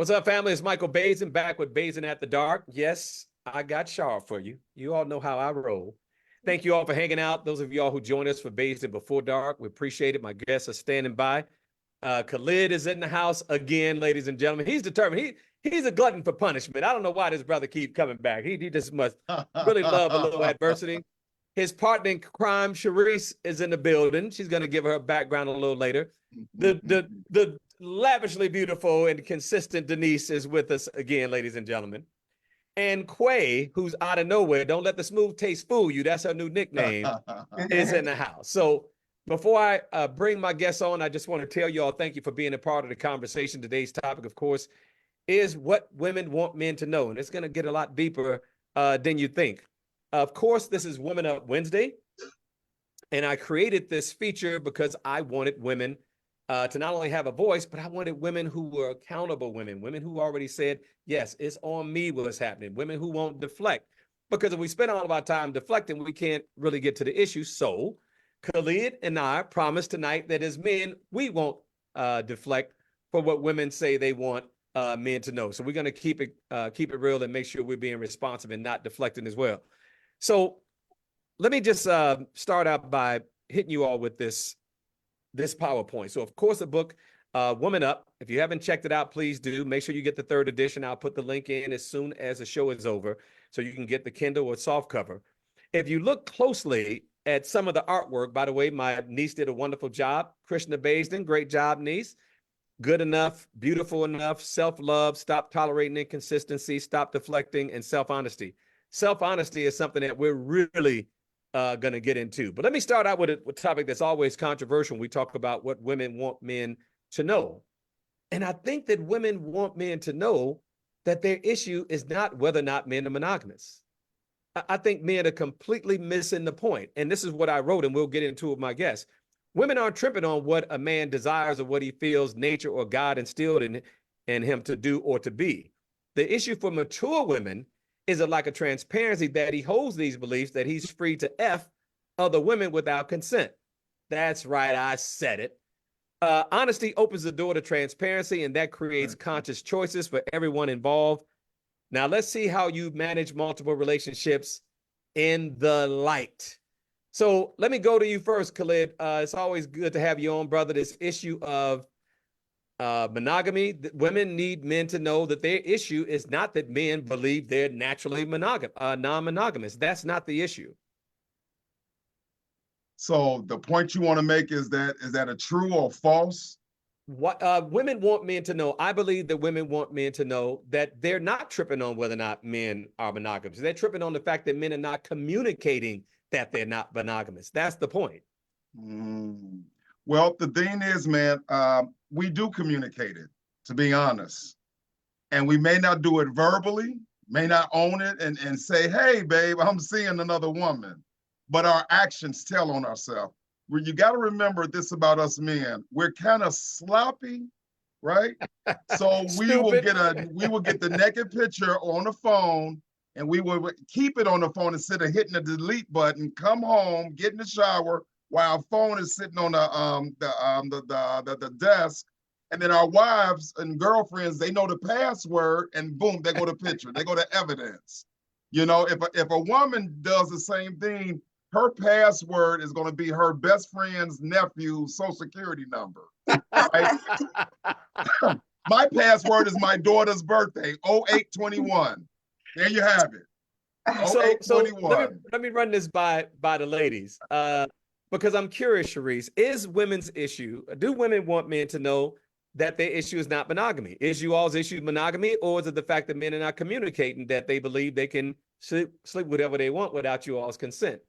What's up, family? It's Michael Baisden back with Baisden at the Dark. Yes, I got sharp for you. You all know how I roll. Thank you all for hanging out. Those of y'all who joined us for Baisden Before Dark, we appreciate it. My guests are standing by. Khalid is in the house again, ladies and gentlemen. He's determined. He's a glutton for punishment. I don't know why this brother keep coming back. He just must really love a little adversity. His partner in crime, Sharice, is in the building. She's going to give her background a little later. The lavishly beautiful and consistent Denise is with us again, ladies and gentlemen. And Quay, who's out of nowhere, don't let the smooth taste fool you. That's her new nickname, is in the house. So before I bring my guests on, I just want to tell you all thank you for being a part of the conversation. Today's topic, of course, is what women want men to know. And it's going to get a lot deeper than you think. Of course, this is Women Up Wednesday. And I created this feature because I wanted women to not only have a voice, but I wanted women who were accountable women who already said, yes, it's on me what's happening, women who won't deflect. Because if we spend all of our time deflecting, we can't really get to the issue. So Khalid and I promised tonight that as men, we won't deflect for what women say they want men to know. So we're going to keep it real and make sure we're being responsive and not deflecting as well. So let me just start out by hitting you all with this PowerPoint. So, of course, the book, Woman Up. If you haven't checked it out, please do. Make sure you get the 3rd edition. I'll put the link in as soon as the show is over so you can get the Kindle or soft cover. If you look closely at some of the artwork, by the way, my niece did a wonderful job. Krishna Baisden, great job, niece. Good enough, beautiful enough, self-love, stop tolerating inconsistency, stop deflecting, and self-honesty. Self-honesty is something that we're really going to get into. But let me start out with a topic that's always controversial when we talk about what women want men to know. And I think that women want men to know that their issue is not whether or not men are monogamous. I think men are completely missing the point. And this is what I wrote, and we'll get into it with my guests. Women aren't tripping on what a man desires or what he feels nature or God instilled in him to do or to be. The issue for mature women is a lack of transparency that he holds these beliefs that he's free to F other women without consent. That's right, I said it. Honesty opens the door to transparency, and that creates conscious choices for everyone involved. Now, let's see how you manage multiple relationships in the light. So let me go to you first, Khalid. It's always good to have you on, brother. This issue of monogamy, women need men to know that their issue is not that men believe they're naturally non-monogamous. That's not the issue. So the point you want to make is that a true or false? What women want men to know, I believe that women want men to know that they're not tripping on whether or not men are monogamous. They're tripping on the fact that men are not communicating that they're not monogamous. That's the point. Well, the thing is, man, we do communicate it, to be honest. And we may not do it verbally, may not own it and say, hey, babe, I'm seeing another woman. But our actions tell on ourselves. Well, you got to remember this about us men. We're kind of sloppy, right? So we will get the naked picture on the phone, and we will keep it on the phone instead of hitting the delete button, come home, get in the shower, while our phone is sitting on the desk, and then our wives and girlfriends, they know the password, and boom, they go to picture, they go to evidence. You know, if a woman does the same thing, her password is going to be her best friend's nephew's social security number. Right? My password is my daughter's birthday, 0821. There you have it. So let me run this by the ladies. Because I'm curious, Sharice, is women's issue, do women want men to know that their issue is not monogamy? Is you all's issue monogamy, or is it the fact that men are not communicating that they believe they can sleep whatever they want without you all's consent?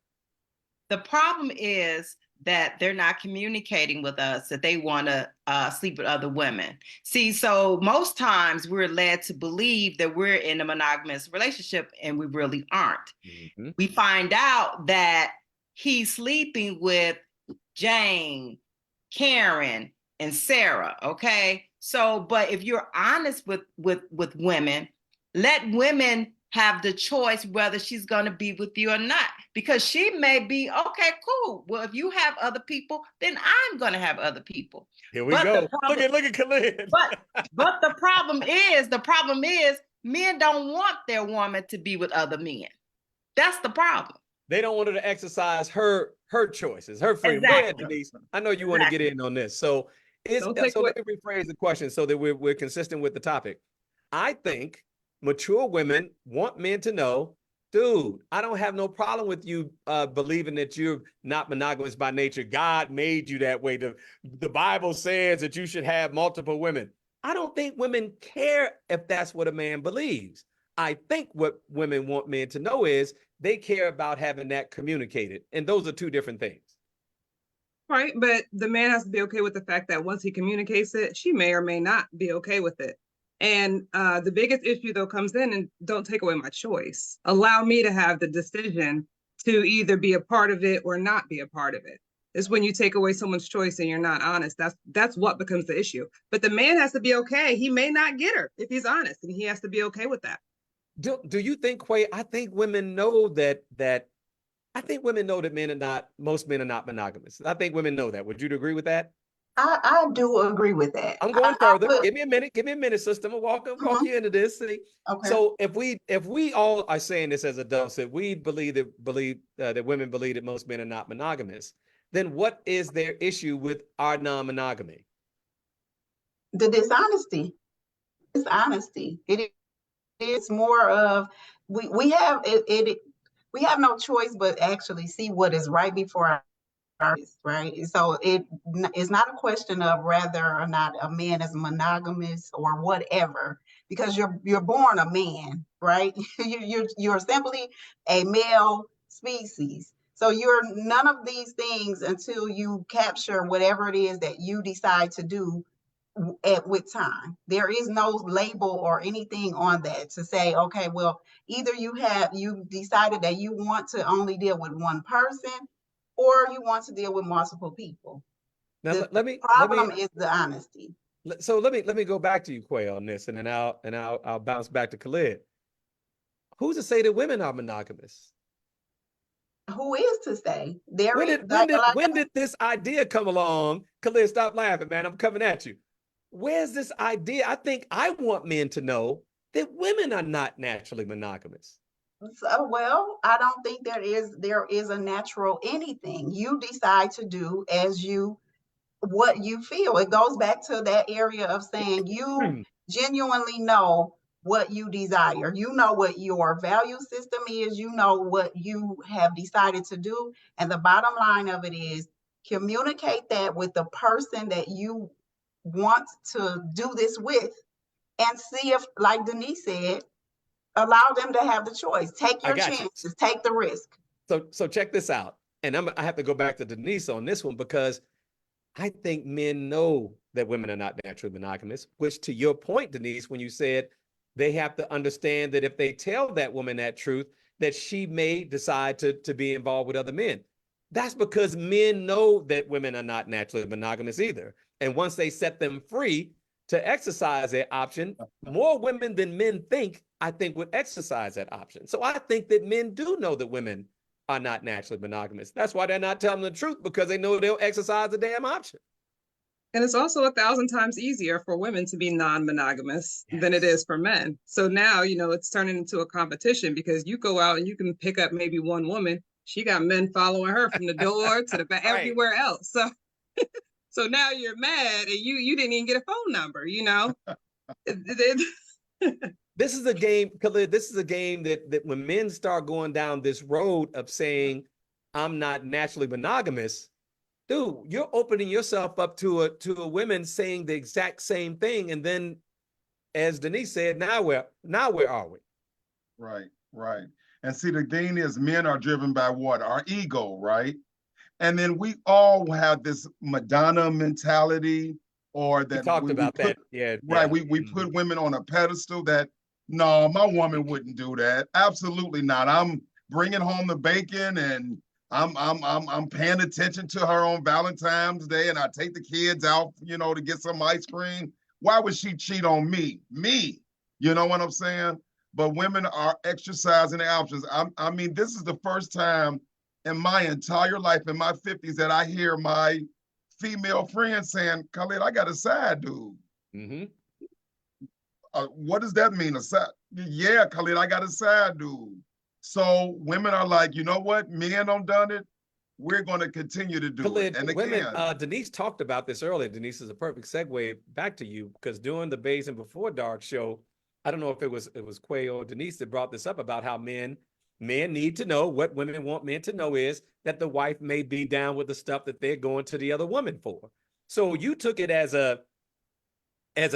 The problem is that they're not communicating with us that they want to sleep with other women. See, so most times we're led to believe that we're in a monogamous relationship, and we really aren't. Mm-hmm. We find out that he's sleeping with Jane, Karen, and Sarah, okay? So, but if you're honest with women, let women have the choice whether she's going to be with you or not, because she may be, okay, cool. Well, if you have other people, then I'm going to have other people. Here we go. Look at Khalid. But the problem is men don't want their woman to be with other men. That's the problem. They don't want her to exercise her choices, her freedom. Exactly. Go ahead, Denise. I know you want to get in on this. So let me rephrase the question so that we're consistent with the topic. I think mature women want men to know, dude, I don't have no problem with you believing that you're not monogamous by nature. God made you that way. The Bible says that you should have multiple women. I don't think women care if that's what a man believes. I think what women want men to know is they care about having that communicated. And those are two different things. Right. But the man has to be okay with the fact that once he communicates it, she may or may not be okay with it. And the biggest issue, though, comes in, and don't take away my choice. Allow me to have the decision to either be a part of it or not be a part of it. It's when you take away someone's choice and you're not honest. That's what becomes the issue. But the man has to be okay. He may not get her if he's honest, and he has to be okay with that. Do you think, Quay? I think women know that most men are not monogamous. I think women know that. Would you agree with that? I do agree with that. I'm going further. Give me a minute, sister. I'm gonna walk you into this. See? Okay. So if we all are saying this as adults, that we believe that women believe that most men are not monogamous, then what is their issue with our non-monogamy? The dishonesty. It's honesty. It is more of we have we have no choice but actually see what is right before our eyes, right? So it's not a question of whether or not a man is monogamous or whatever, because you're born a man, right? You're simply a male species. So you're none of these things until you capture whatever it is that you decide to do with time. There is no label or anything on that to say, okay, well, either you decided that you want to only deal with one person, or you want to deal with multiple people. Now The problem is the honesty. So let me go back to you, Quay, on this, and then I'll bounce back to Khalid. Who's to say that women are monogamous? Who is to say? When did this idea come along? Khalid, stop laughing, man. I'm coming at you. Where's this idea? I think I want men to know that women are not naturally monogamous. So, well, I don't think there is a natural anything. You decide to do what you feel. It goes back to that area of saying you genuinely know what you desire. You know what your value system is. You know what you have decided to do. And the bottom line of it is communicate that with the person that you want to do this with, and see if, like Denise said, allow them to have the choice. Take your chances, take the risk. So check this out. And I have to go back to Denise on this one, because I think men know that women are not naturally monogamous, which, to your point, Denise, when you said they have to understand that if they tell that woman that truth, that she may decide to be involved with other men. That's because men know that women are not naturally monogamous either. And once they set them free to exercise their option, more women than men think, I think, would exercise that option. So I think that men do know that women are not naturally monogamous. That's why they're not telling the truth, because they know they'll exercise the damn option. And it's also 1,000 times easier for women to be non-monogamous than it is for men. So now, it's turning into a competition, because you go out and you can pick up maybe one woman. She got men following her from the door to the back, everywhere else. So now you're mad, and you didn't even get a phone number, This is a game, Khalid, this is a game that when men start going down this road of saying, I'm not naturally monogamous, dude, you're opening yourself up to a women saying the exact same thing. And then, as Denise said, now where are we? Right. And see, the thing is, men are driven by what? Our ego, right? And then we all have this Madonna mentality, or that we talked about that. Yeah. Right. Yeah. We put women on a pedestal that, no, my woman wouldn't do that. Absolutely not. I'm bringing home the bacon, and I'm paying attention to her on Valentine's Day, and I take the kids out, to get some ice cream. Why would she cheat on me? You know what I'm saying? But women are exercising their options. I mean, this is the first time in my entire life, in my 50s, that I hear my female friends saying, Khalid, I got a side dude. Mm-hmm. what does that mean? A side? Yeah, Khalid, I got a side dude. So women are like, you know what? Men don't done it. We're going to continue to do Khalid, it. And women, again, Denise talked about this earlier. Denise is a perfect segue back to you because during the Bays and Before Dark show, I don't know if it was Quay or Denise that brought this up about how men need to know what women want men to know is that the wife may be down with the stuff that they're going to the other woman for. So you took it as a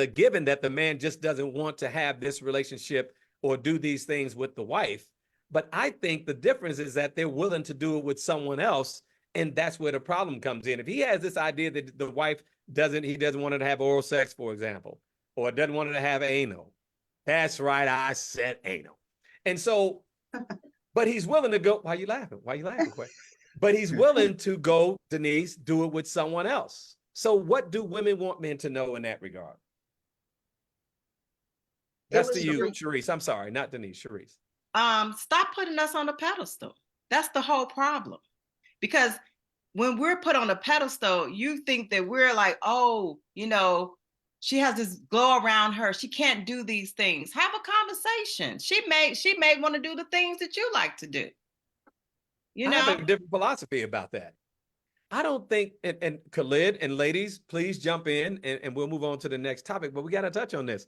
given that the man just doesn't want to have this relationship or do these things with the wife. But I think the difference is that they're willing to do it with someone else. And that's where the problem comes in. If he has this idea that the wife he doesn't want her to have oral sex, for example, or doesn't want her to have anal. That's right, I said anal. And so, but he's willing to go. Why are you laughing? Why are you laughing, Quay? But he's willing to go, Denise, do it with someone else. So what do women want men to know in that regard? That's to you, Sharice. I'm sorry, not Denise, Sharice. Stop putting us on a pedestal. That's the whole problem. Because when we're put on a pedestal, you think that we're like, oh, she has this glow around her. She can't do these things. Have a conversation. She may want to do the things that you like to do. I have a different philosophy about that. I don't think, and Khalid and ladies, please jump in and we'll move on to the next topic, but we got to touch on this.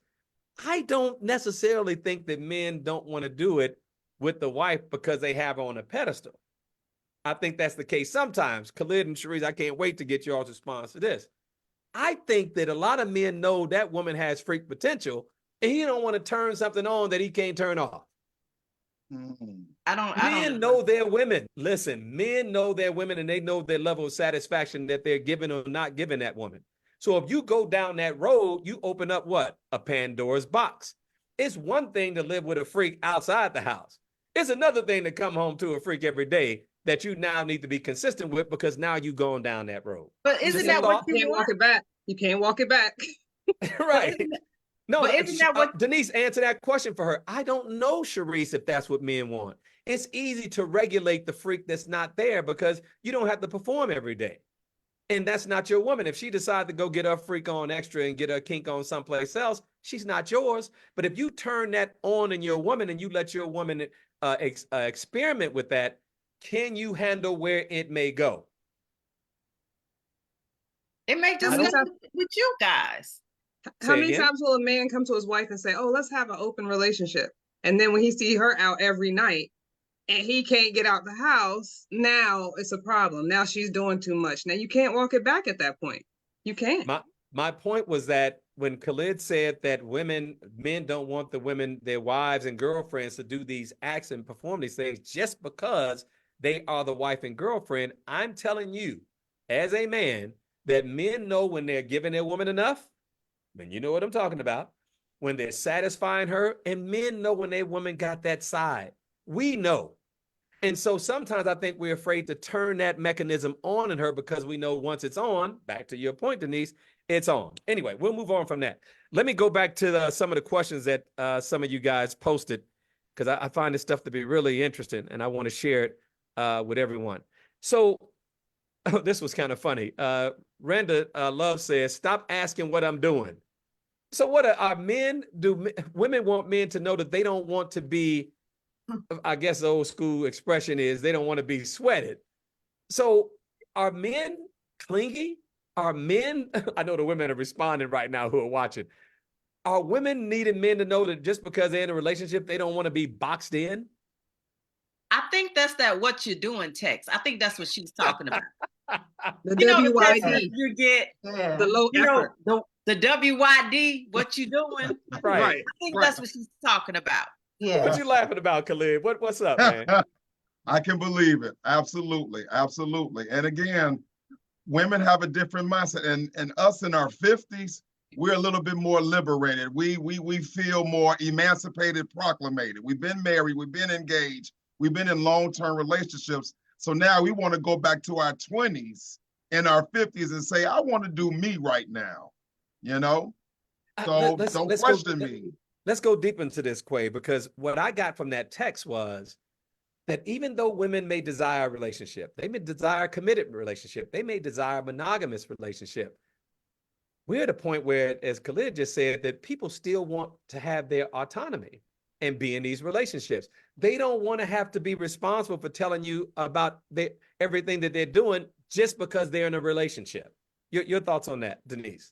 I don't necessarily think that men don't want to do it with the wife because they have her on a pedestal. I think that's the case sometimes. Khalid and Sharice, I can't wait to get y'all's response to this. I think that a lot of men know that woman has freak potential and he don't want to turn something on that he can't turn off. Men know their women. Listen, men know their women and they know their level of satisfaction that they're giving or not giving that woman. So if you go down that road, you open up what? A Pandora's box. It's one thing to live with a freak outside the house. It's another thing to come home to a freak every day that you now need to be consistent with because now you're going down that road. But isn't that what you can't walk it back? You can't walk it back. Right. No, Denise, answer that question for her. I don't know, Sharice, if that's what men want. It's easy to regulate the freak that's not there because you don't have to perform every day. And that's not your woman. If she decides to go get her freak on extra and get her kink on someplace else, she's not yours. But if you turn that on in your woman and you let your woman experiment with that, can you handle where it may go? It may just go with you guys. How many times will a man come to his wife and say, oh, let's have an open relationship? And then when he see her out every night and he can't get out the house, now it's a problem. Now she's doing too much. Now you can't walk it back at that point. You can't. My point was that when Khalid said that men don't want the women, their wives and girlfriends to do these acts and perform these things just because they are the wife and girlfriend, I'm telling you as a man that men know when they're giving their woman enough. And you know what I'm talking about, when they're satisfying her, and men know when their woman got that side. We know. And so sometimes I think we're afraid to turn that mechanism on in her because we know once it's on, back to your point, Denise, it's on. Anyway, we'll move on from that. Let me go back to some of the questions that some of you guys posted because I find this stuff to be really interesting and I want to share it with everyone. So this was kind of funny. Randa Love says, stop asking what I'm doing. So what are men? Do women want men to know that they don't want to be, I guess the old school expression is they don't want to be sweated. So are men clingy? Are men, I know the women are responding right now who are watching. Are women needing men to know that just because they're in a relationship, they don't want to be boxed in? I think that's that what you're doing text. I think that's what she's talking about. The WYD. You get the low effort. The WYD, what you doing? Right. I think that's what she's talking about. Yeah. What you laughing about, Khalid? What's up, man? I can believe it. Absolutely. Absolutely. And again, women have a different mindset. And us in our 50s, we're a little bit more liberated. We feel more emancipated, proclamated. We've been married, we've been engaged, we've been in long-term relationships. So now we want to go back to our 20s and our 50s and say, I want to do me right now. You know? So don't question me. Let's go deep into this, Quay, because what I got from that text was that even though women may desire a relationship, they may desire a committed relationship, they may desire a monogamous relationship, we're at a point where, as Khalid just said, that people still want to have their autonomy and be in these relationships. They don't want to have to be responsible for telling you about everything that they're doing just because they're in a relationship. Your thoughts on that, Denise?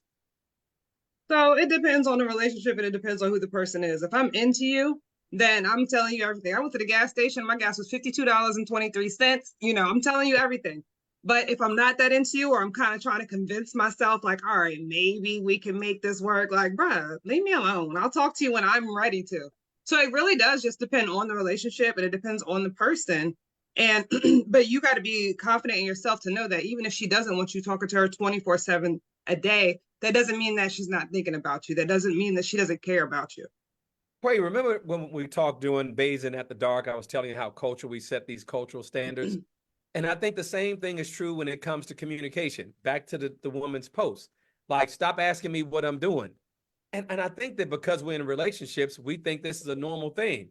So it depends on the relationship and it depends on who the person is. If I'm into you, then I'm telling you everything. I went to the gas station, my gas was $52.23. You know, I'm telling you everything. But if I'm not that into you, or I'm kind of trying to convince myself, like, all right, maybe we can make this work, like, bruh, leave me alone. I'll talk to you when I'm ready to. So it really does just depend on the relationship and it depends on the person. And, but you got to be confident in yourself to know that even if she doesn't want you talking to her 24/7 a day, that doesn't mean that she's not thinking about you. That doesn't mean that she doesn't care about you. Quay, remember when we talked doing Baisden at the Dark, I was telling you how we set these cultural standards. And I think the same thing is true when it comes to communication. Back to the woman's post. Like, stop asking me what I'm doing. And I think that because we're in relationships, we think this is a normal thing.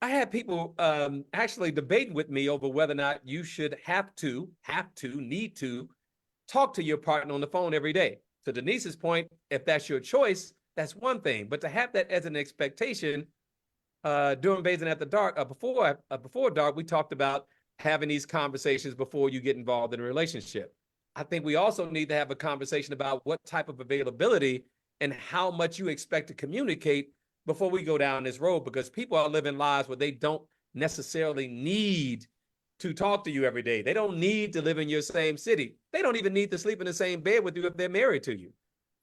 I had people actually debating with me over whether or not you should need to talk to your partner on the phone every day. To Denise's point, if that's your choice, that's one thing. But to have that as an expectation, during Baisden at the Dark, before dark, we talked about having these conversations before you get involved in a relationship. I think we also need to have a conversation about what type of availability and how much you expect to communicate before we go down this road, because people are living lives where they don't necessarily need to talk to you every day. They don't need to live in your same city. They don't even need to sleep in the same bed with you if they're married to you.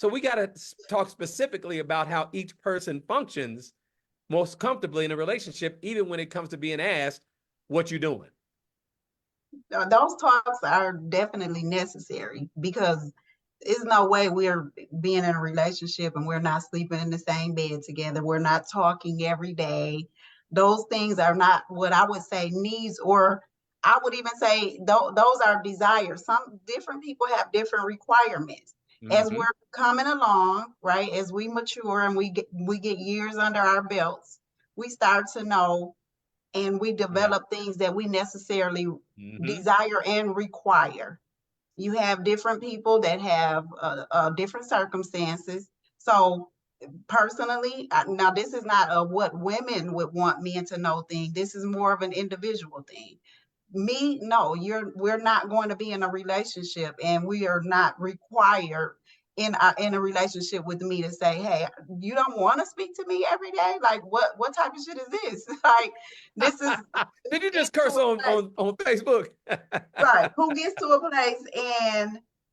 So we got to talk specifically about how each person functions most comfortably in a relationship, even when it comes to being asked what you're doing. Those talks are definitely necessary because there's no way we're being in a relationship and we're not sleeping in the same bed together. We're not talking every day. Those things are not what I would say needs, or I would even say those are desires. Some different people have different requirements. As we're coming along, right, as we mature and we get years under our belts, we start to know and we develop things that we necessarily desire and require. You have different people that have different circumstances. So personally, now this is not what women would want men to know thing. This is more of an individual thing. Me, no, we're not going to be in a relationship, and we are not required in a relationship with me to say, hey, you don't want to speak to me every day? Like, what type of shit is this? Like, this is did you just curse on Facebook? right. Who gets to a place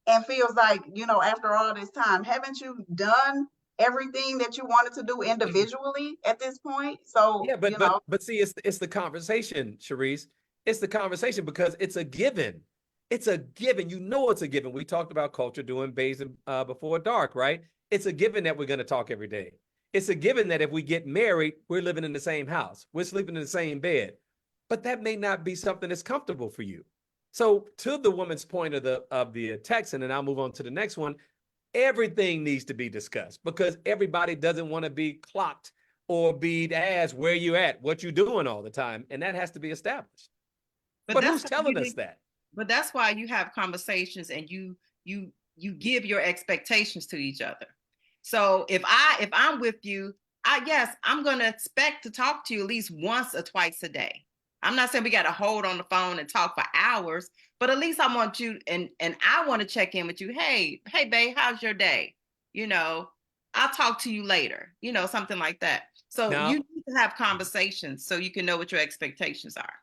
and feels like, you know, after all this time, haven't you done everything that you wanted to do individually at this point? So yeah, you know, but see, it's the conversation, Sharice. It's the conversation because it's a given. It's a given. You know, it's a given. We talked about culture doing Baisden before dark, right? It's a given that we're going to talk every day. It's a given that if we get married, we're living in the same house. We're sleeping in the same bed. But that may not be something that's comfortable for you. So to the woman's point of the text, and then I'll move on to the next one, everything needs to be discussed because everybody doesn't want to be clocked or be asked where you at, what you doing all the time. And that has to be established. But who's telling us that? But that's why you have conversations and you give your expectations to each other. So if I'm with you, I'm going to expect to talk to you at least once or twice a day. I'm not saying we got to hold on the phone and talk for hours, but at least I want you and I want to check in with you. Hey, babe, how's your day? You know, I'll talk to you later, you know, something like that. So you need to have conversations so you can know what your expectations are.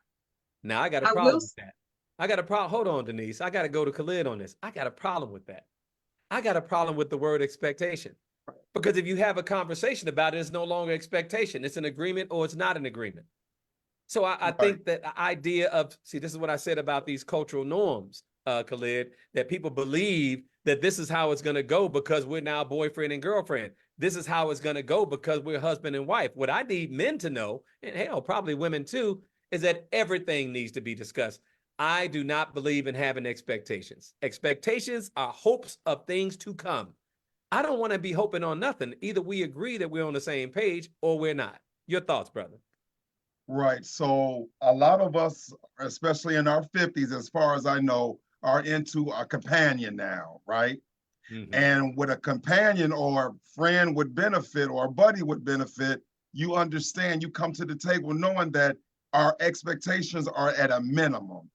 Now I got a problem with that. I got a problem. Hold on, Denise. I got to go to Khalid on this. I got a problem with that. I got a problem with the word expectation. Because if you have a conversation about it, it's no longer expectation. It's an agreement or it's not an agreement. So I think that the idea of, see, this is what I said about these cultural norms, Khalid, that people believe that this is how it's going to go because we're now boyfriend and girlfriend. This is how it's going to go because we're husband and wife. What I need men to know, and hell, probably women too, is that everything needs to be discussed. I do not believe in having expectations. Expectations are hopes of things to come. I don't want to be hoping on nothing. Either we agree that we're on the same page or we're not. Your thoughts, brother? Right. So a lot of us, especially in our 50s, as far as I know, are into a companion now, right? Mhm. And with a companion or friend would benefit or a buddy would benefit, you understand, you come to the table knowing that our expectations are at a minimum.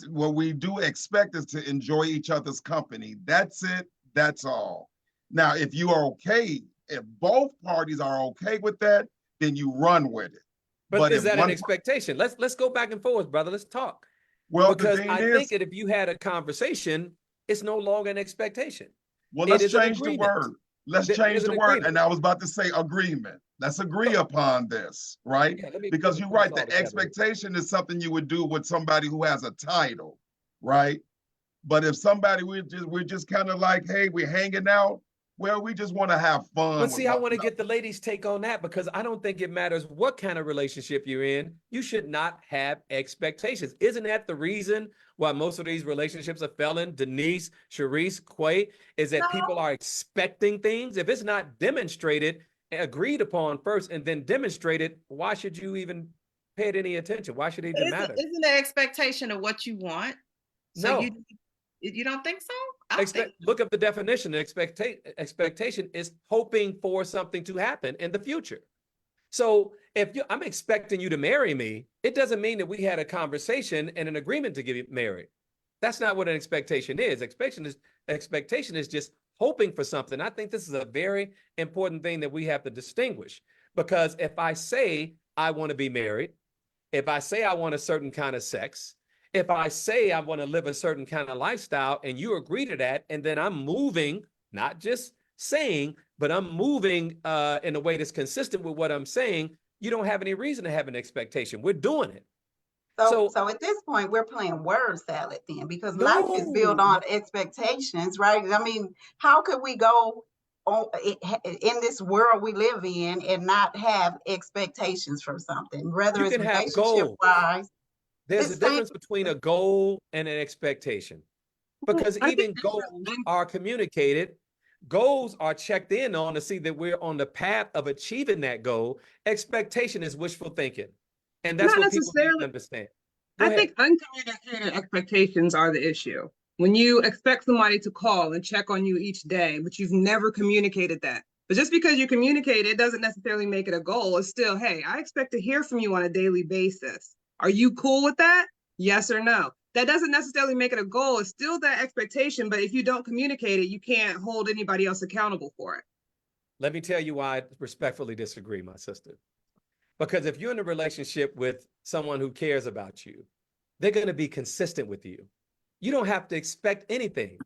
What we do expect is to enjoy each other's company. That's it. That's all. Now, if you are okay, if both parties are okay with that, then you run with it. But is if that an one, expectation? Let's go back and forth, brother. Let's talk. well, the Because thing I is, think that if you had a conversation, it's no longer an expectation. well, It let's is an change the agreement. word. Let's There's change the an word. agreement. And I was about to say agreement. Let's agree upon this, right? Yeah, let me Because you're put this right. all The together. expectation is something you would do with somebody who has a title, right? But if somebody we're just kind of like, hey, we're hanging out. Well, we just want to have fun But with see, I one want to another. get the ladies' take on that because I don't think it matters what kind of relationship you're in. You should not have expectations. Isn't that the reason why most of these relationships are failing? Denise, Sharice, Quay, is that people are expecting things. If it's not demonstrated, agreed upon first, and then demonstrated, why should you even pay it any attention? Why should it even matter? Isn't the expectation of what you want? So No. you don't think so? I think Look up the definition. Expectation is hoping for something to happen in the future. So if I'm expecting you to marry me, it doesn't mean that we had a conversation and an agreement to get married. That's not what an expectation is. Expectation is just hoping for something. I think this is a very important thing that we have to distinguish, because if I say I want to be married, if I say I want a certain kind of sex, if I say I want to live a certain kind of lifestyle and you agree to that, and then I'm moving, not just saying, but I'm moving in a way that's consistent with what I'm saying, you don't have any reason to have an expectation. We're doing it. So at this point, we're playing word salad then, because life is built No, on expectations, right? I mean, how could we go on in this world we live in and not have expectations for something, whether you it's can have relationship goals. wise? There's a This thing, difference between a goal and an expectation, because I think even goals are communicated. Goals are checked in on to see that we're on the path of achieving that goal. Expectation is wishful thinking. And that's not what people need to necessarily. understand. Go I ahead. think uncommunicated expectations are the issue. When you expect somebody to call and check on you each day, but you've never communicated that. But just because you communicate it doesn't necessarily make it a goal. It's still, hey, I expect to hear from you on a daily basis. Are you cool with that? Yes or no? That doesn't necessarily make it a goal. It's still that expectation, but if you don't communicate it, you can't hold anybody else accountable for it. Let me tell you why I respectfully disagree, my sister. Because if you're in a relationship with someone who cares about you, they're going to be consistent with you. You don't have to expect anything.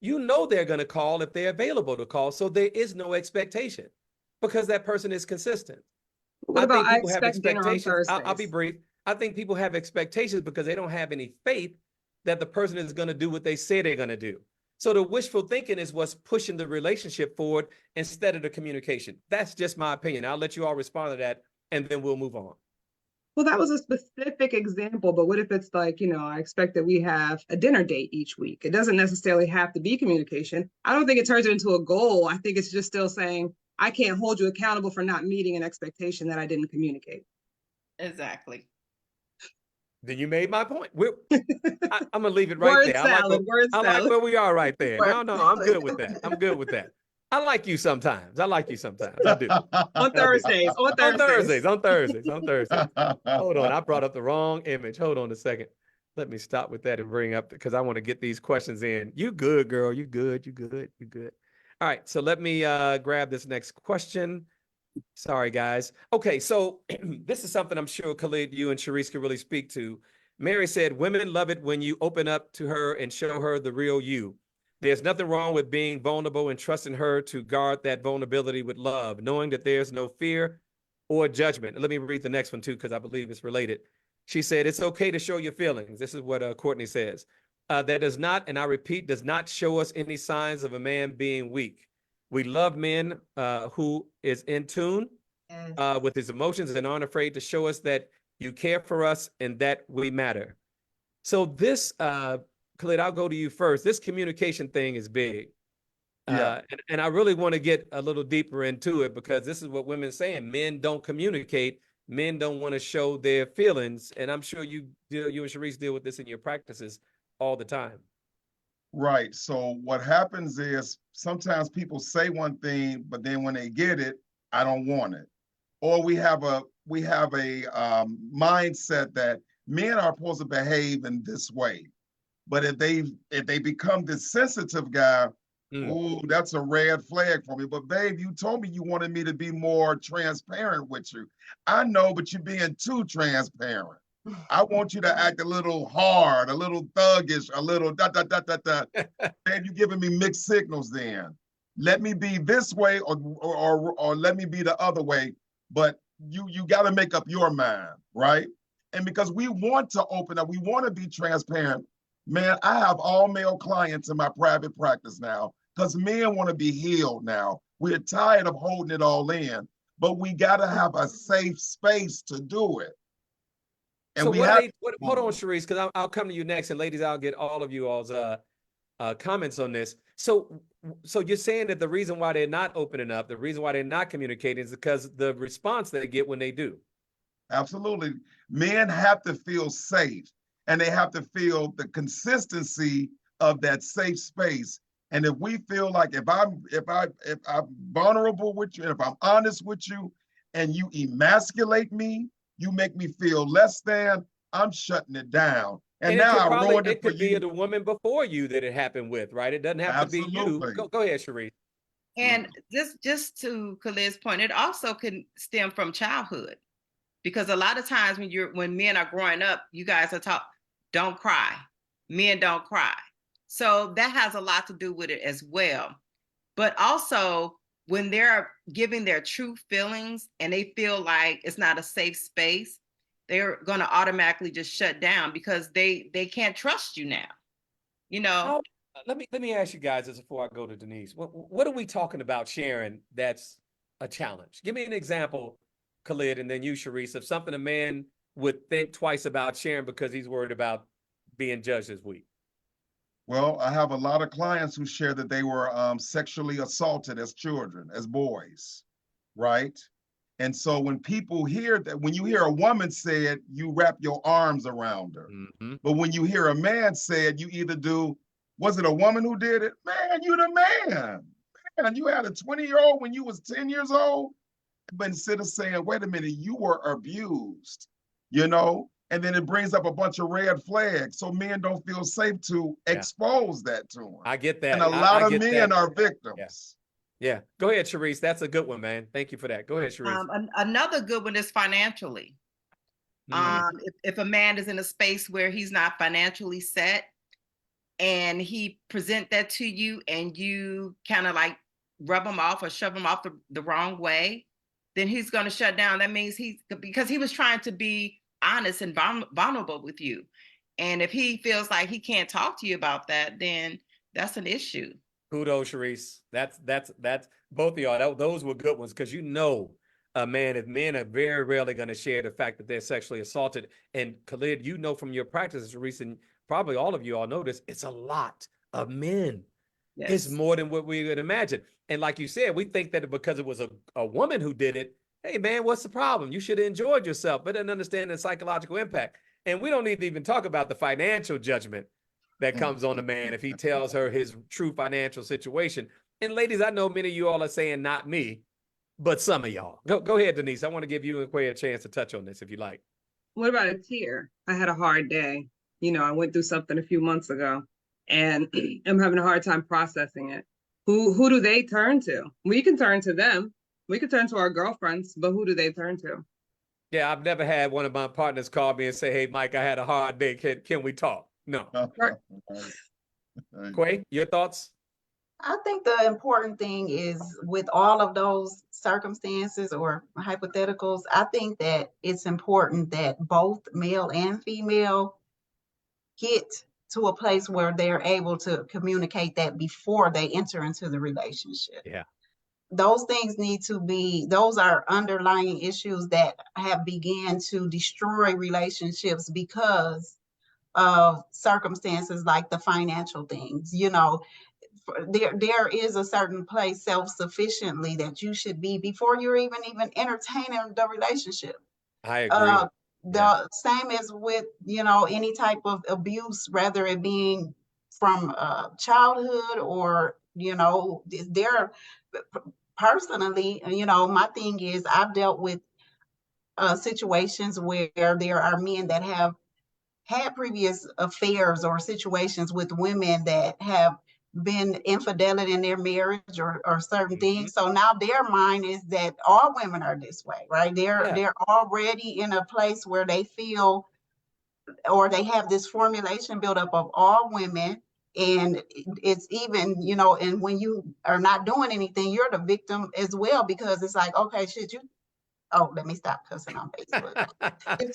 You know they're going to call if they're available to call. So there is no expectation because that person is consistent. What I about think I people have expect dinner on expectations. Thursdays? I'll be brief. I think people have expectations because they don't have any faith that the person is going to do what they say they're going to do. So the wishful thinking is what's pushing the relationship forward instead of the communication. That's just my opinion. I'll let you all respond to that and then we'll move on. Well, that was a specific example, but what if it's like, I expect that we have a dinner date each week? It doesn't necessarily have to be communication. I don't think it turns it into a goal. I think it's just still saying, I can't hold you accountable for not meeting an expectation that I didn't communicate. exactly. Then you made my point. I'm gonna leave it right Word there. salad, word I like salad. where we are right there. Word No, I'm good with that. I'm good with that. I like you sometimes. I like you sometimes. I do. On I do. Thursdays, on On Thursdays. Thursdays. Hold on, I brought up the wrong image. Hold on a second. Let me stop with that and bring up because I want to get these questions in. You good, girl? You good? You good? You good? All right. So let me grab this next question. Sorry, guys. Okay, so this is something I'm sure Khalid, you and Sharice can really speak to. Mary said, women love it when you open up to her and show her the real you. There's nothing wrong with being vulnerable and trusting her to guard that vulnerability with love, knowing that there's no fear or judgment. Let me read the next one too, because I believe it's related. She said, it's okay to show your feelings. This is what Courtney says. That does not, and I repeat, does not show us any signs of a man being weak. We love men who is in tune with his emotions and aren't afraid to show us that you care for us and that we matter. So this, Khalid, I'll go to you first. This communication thing is big. Yeah. And I really want to get a little deeper into it because this is what women are saying. Men don't communicate. Men don't want to show their feelings. And I'm sure you and Sharice deal with this in your practices all the time. Right. So what happens is sometimes people say one thing, but then when they get it, I don't want it. Or we have a mindset that men are supposed to behave in this way. But if they become this sensitive guy, ooh, that's a red flag for me. But babe, you told me you wanted me to be more transparent with you. I know, but you're being too transparent. I want you to act a little hard, a little thuggish, a little da da da da da. Babe, you're giving me mixed signals then. Let me be this way or let me be the other way. But you got to make up your mind, right? And because we want to open up, we want to be transparent. Man, I have all male clients in my private practice now because men want to be healed now. We're tired of holding it all in, but we got to have a safe space to do it. And So we have. hold on, Sharice, because I'll come to you next, and ladies, I'll get all of you all's comments on this. So you're saying that the reason why they're not opening up, the reason why they're not communicating is because the response they get when they do. Absolutely. Men have to feel safe and they have to feel the consistency of that safe space. And if we feel like if I'm vulnerable with you, and if I'm honest with you and you emasculate me, you make me feel less than, I'm shutting it down. And now I ruined it for could be you. the woman before you that it happened with, right? It doesn't have to be you. Go ahead, Sharice. And just to Khalid's point, it also can stem from childhood. Because a lot of times when men are growing up, you guys are taught, don't cry. Men don't cry. So that has a lot to do with it as well. But also when they're giving their true feelings and they feel like it's not a safe space, they're going to automatically just shut down because they can't trust you now. You know? Let me ask you guys this before I go to Denise. What are we talking about sharing that's a challenge? Give me an example, Khalid, and then you, Sharice, of something a man would think twice about sharing because he's worried about being judged as weak. Well, I have a lot of clients who share that they were sexually assaulted as children, as boys, right? And so when people hear that, when you hear a woman say it, you wrap your arms around her. Mm-hmm. But when you hear a man say it, you either do, was it a woman who did it? Man, you the man. Man, you had a 20-year-old when you was 10 years old. But instead of saying, wait a minute, you were abused, you know? And then it brings up a bunch of red flags. So men don't feel safe to expose that to them. I get that. And a lot of men are victims. Yeah. Go ahead, Sharice. That's a good one, man. Thank you for that. Go ahead, Sharice. Another good one is financially. If a man is in a space where he's not financially set and he present that to you and you kind of like rub him off or shove him off the wrong way, then he's going to shut down. That means because he was trying to be honest and vulnerable with you. And if he feels like he can't talk to you about that, then that's an issue. Kudos, Sharice. That's both of y'all. Those were good ones because if men are very rarely going to share the fact that they're sexually assaulted. And Khalid, you know from your practices, Sharice, and probably all of you all know this, it's a lot of men. Yes. It's more than what we would imagine. And like you said, we think that because it was a woman who did it, hey, man, what's the problem? You should have enjoyed yourself, but didn't understand the psychological impact. And we don't need to even talk about the financial judgment that comes on a man if he tells her his true financial situation. And ladies, I know many of you all are saying not me, but some of y'all. Go ahead, Denise. I want to give you and Quay a chance to touch on this if you like. What about a tear? I had a hard day. You know, I went through something a few months ago and I'm having a hard time processing it. Who do they turn to? We can turn to them. We could turn to our girlfriends, but who do they turn to? Yeah, I've never had one of my partners call me and say, hey, Mike, I had a hard day. Can we talk? No. Right. Quay, your thoughts? I think the important thing is with all of those circumstances or hypotheticals, I think that it's important that both male and female get to a place where they're able to communicate that before they enter into the relationship. Yeah. Those things need to be, those are underlying issues that have began to destroy relationships because of circumstances like the financial things. You know, there is a certain place self-sufficiently that you should be before you're even entertaining the relationship. I agree. Same as with, you know, any type of abuse, whether it being from childhood, or, they're personally, my thing is I've dealt with situations where there are men that have had previous affairs or situations with women that have been infidelity in their marriage, or certain things. So now their mind is that all women are this way, right? They're already in a place where they feel, or they have this formulation built up of all women. And it's even, and when you are not doing anything, you're the victim as well, because it's like, okay, shit, oh, let me stop cussing on Facebook.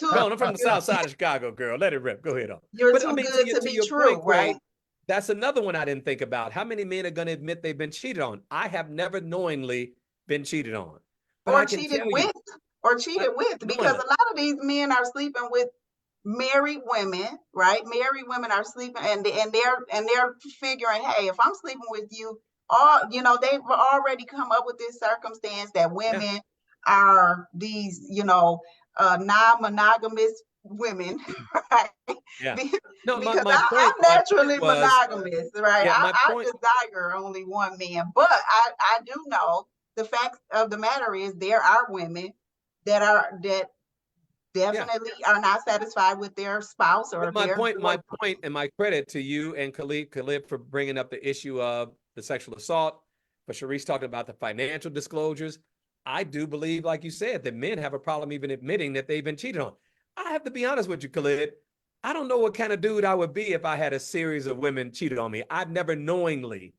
Girl, I'm from the south side of Chicago, girl. Let it rip. Go ahead on. You're But too I mean, good to to be your true, point, Quay, right? that's another one I didn't think about. How many men are going to admit they've been cheated on? I have never knowingly been cheated on. But Or I can cheated tell you, with, because knowingly. a lot of these men are sleeping with married women, right? Married women are sleeping, and they're figuring, hey, if I'm sleeping with you, they've already come up with this circumstance that Yeah, women are these, non-monogamous women, right? yeah. Be- No, Because my I'm point, naturally was, monogamous, right? yeah, I, my I point, desire only one man, but I do know the fact of the matter is there are women that yeah. definitely are not satisfied with their spouse or But my their point, my boyfriend. point, and my credit to you and Khalid for bringing up the issue of the sexual assault, for Sharice talking about the financial disclosures. I do believe, like you said, that men have a problem even admitting that they've been cheated on. I have to be honest with you, Khalid. I don't know what kind of dude I would be if I had a series of women cheated on me. I've never knowingly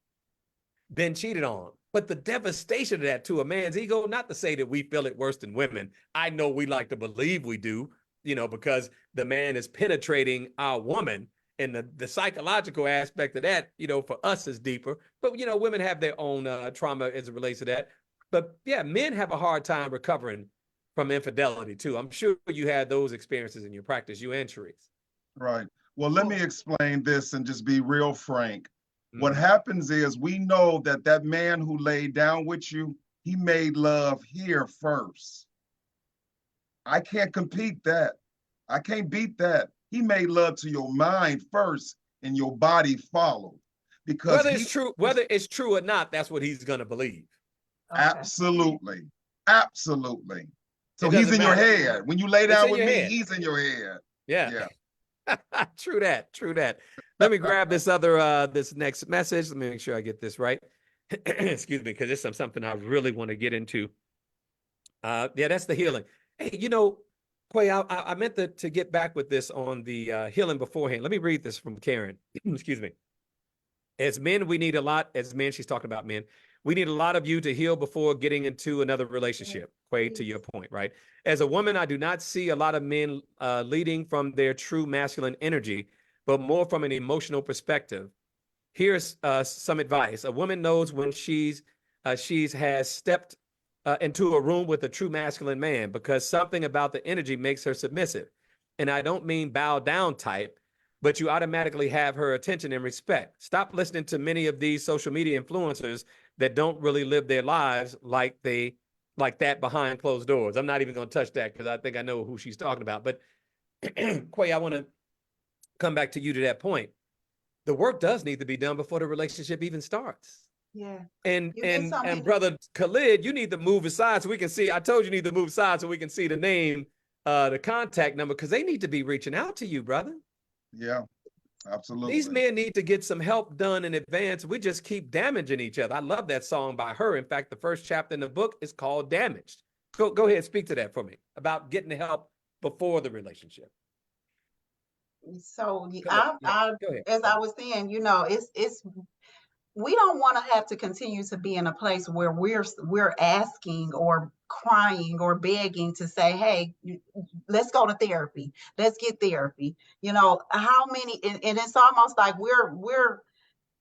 been cheated on. But the devastation of that to a man's ego, not to say that we feel it worse than women. I know we like to believe we do, because the man is penetrating our woman, and the psychological aspect of that, for us is deeper. But, women have their own trauma as it relates to that. But yeah, men have a hard time recovering from infidelity too. I'm sure you had those experiences in your practice, you and Therese. Right. Well, let me explain this and just be real frank. What Mhm. happens is we know that that man who laid down with you, he made love here first. I can't compete that. I can't beat that. He made love to your mind first and your body followed because Whether he it's true, whether it's true or not, that's what he's gonna believe. Okay. absolutely, absolutely. So It he's doesn't in your matter. head. When you lay It's down in with your me, head. he's in your head. Yeah. Yeah. True that. True that. Let me grab this this next message. Let me make sure I get this right. Excuse me, because it's something I really want to get into. Yeah, that's the healing. Hey, Quay, I meant to get back with this on the healing beforehand. Let me read this from Karen. Excuse me. As men, we need a lot. As men, she's talking about men. We need a lot of you to heal before getting into another relationship. Quay, to your point, right? As a woman, I do not see a lot of men leading from their true masculine energy, but more from an emotional perspective. Here's some advice: a woman knows when she's has stepped into a room with a true masculine man because something about the energy makes her submissive. And I don't mean bow down type, but you automatically have her attention and respect. Stop listening to many of these social media influencers that don't really live their lives like that behind closed doors. I'm not even going to touch that because I think I know who she's talking about. But Quay, I want to come back to you to that point. The work does need to be done before the relationship even starts. Yeah. And You hit something. brother Khalid, you need to move aside so we can see. I told you need to move aside so we can see the name, the contact number, because they need to be reaching out to you, brother. Yeah, absolutely. These men need to get some help done in advance. We just keep damaging each other. I love that song by her. In fact, the first chapter in the book is called Damaged. Go ahead, speak to that for me about getting the help before the relationship. So Go ahead. as I was saying, it's we don't want to have to continue to be in a place where we're asking or crying or begging to say, hey, let's go to therapy, let's get therapy. How many, and it's almost like we're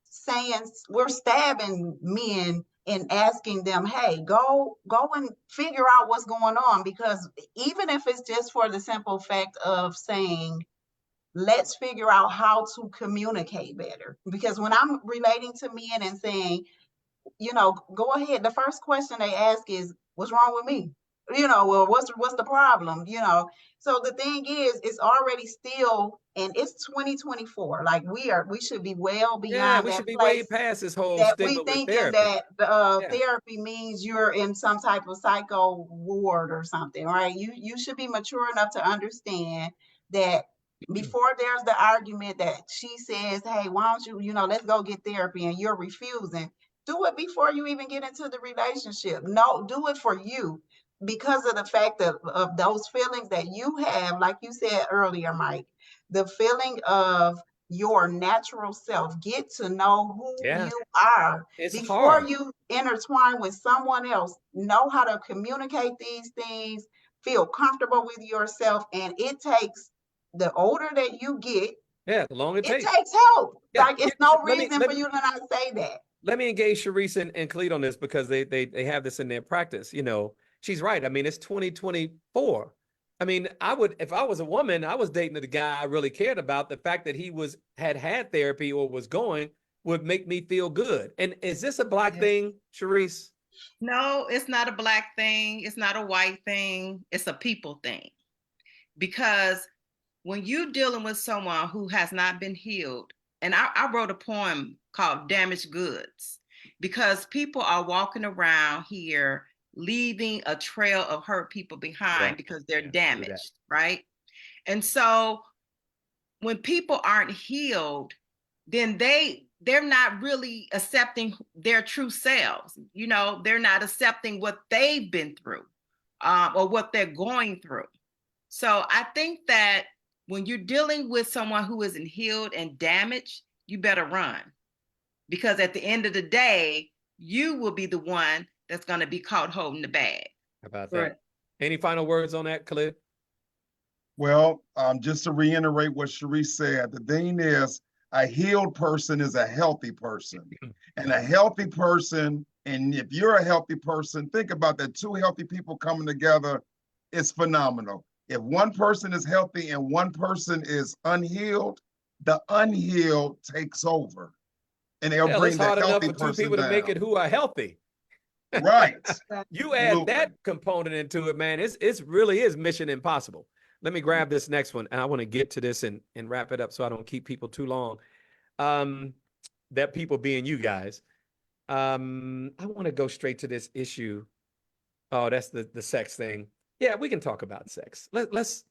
saying, we're stabbing men and asking them, hey, go and figure out what's going on, because even if it's just for the simple fact of saying, let's figure out how to communicate better. Because when I'm relating to men and saying, go ahead, the first question they ask is, what's wrong with me? well, what's the problem? So the thing is, it's already still, and it's 2024. Like we should be well Yeah, beyond we that should be way place past this whole that we stigma with thinking therapy. that Yeah. therapy means you're in some type of psycho ward or something, right? You should be mature enough to understand that before there's the argument that she says, hey, why don't you, let's go get therapy, and you're refusing, do it before you even get into the relationship. No, do it for you, because of the fact of those feelings that you have, like you said earlier, Mike, the feeling of your natural self. Get to know who Yeah. you are It's before hard. you intertwine with someone else. Know how to communicate these things, feel comfortable with yourself, and it takes, the older that you get, Yeah, the longer it it takes. takes help. Yeah. Like, it's no Let me reason for you to not say that. let me engage Sharice and Khalid on this, because they have this in their practice. She's right. I mean, it's 2024. I mean, if I was a woman, I was dating the guy I really cared about. The fact that he had therapy or was going would make me feel good. And is this a Black thing, Sharice? No, it's not a Black thing. It's not a white thing. It's a people thing. Because when you're dealing with someone who has not been healed, and I wrote a poem called Damaged Goods, because people are walking around here leaving a trail of hurt people behind because they're damaged, right? And so when people aren't healed, then they're not really accepting their true selves. They're not accepting what they've been through, or what they're going through. So I think that when you're dealing with someone who isn't healed and damaged, you better run, because at the end of the day, you will be the one that's going to be caught holding the bag. How about that? Right. Any final words on that, Khalid? Well, just to reiterate what Sharice said, the thing is, a healed person is a healthy person. And a healthy person, and if you're a healthy person, think about that, two healthy people coming together, it's phenomenal. If one person is healthy and one person is unhealed, the unhealed takes over. And they'll bring the healthy person down. It's hard enough for two people to make it who are healthy. Right. You add that component into it, man, it's really is mission impossible. Let me grab this next one, and I want to get to this and wrap it up so I don't keep people too long. That people being you guys. I want to go straight to this issue. Oh, that's the sex thing. Yeah, we can talk about sex. Let's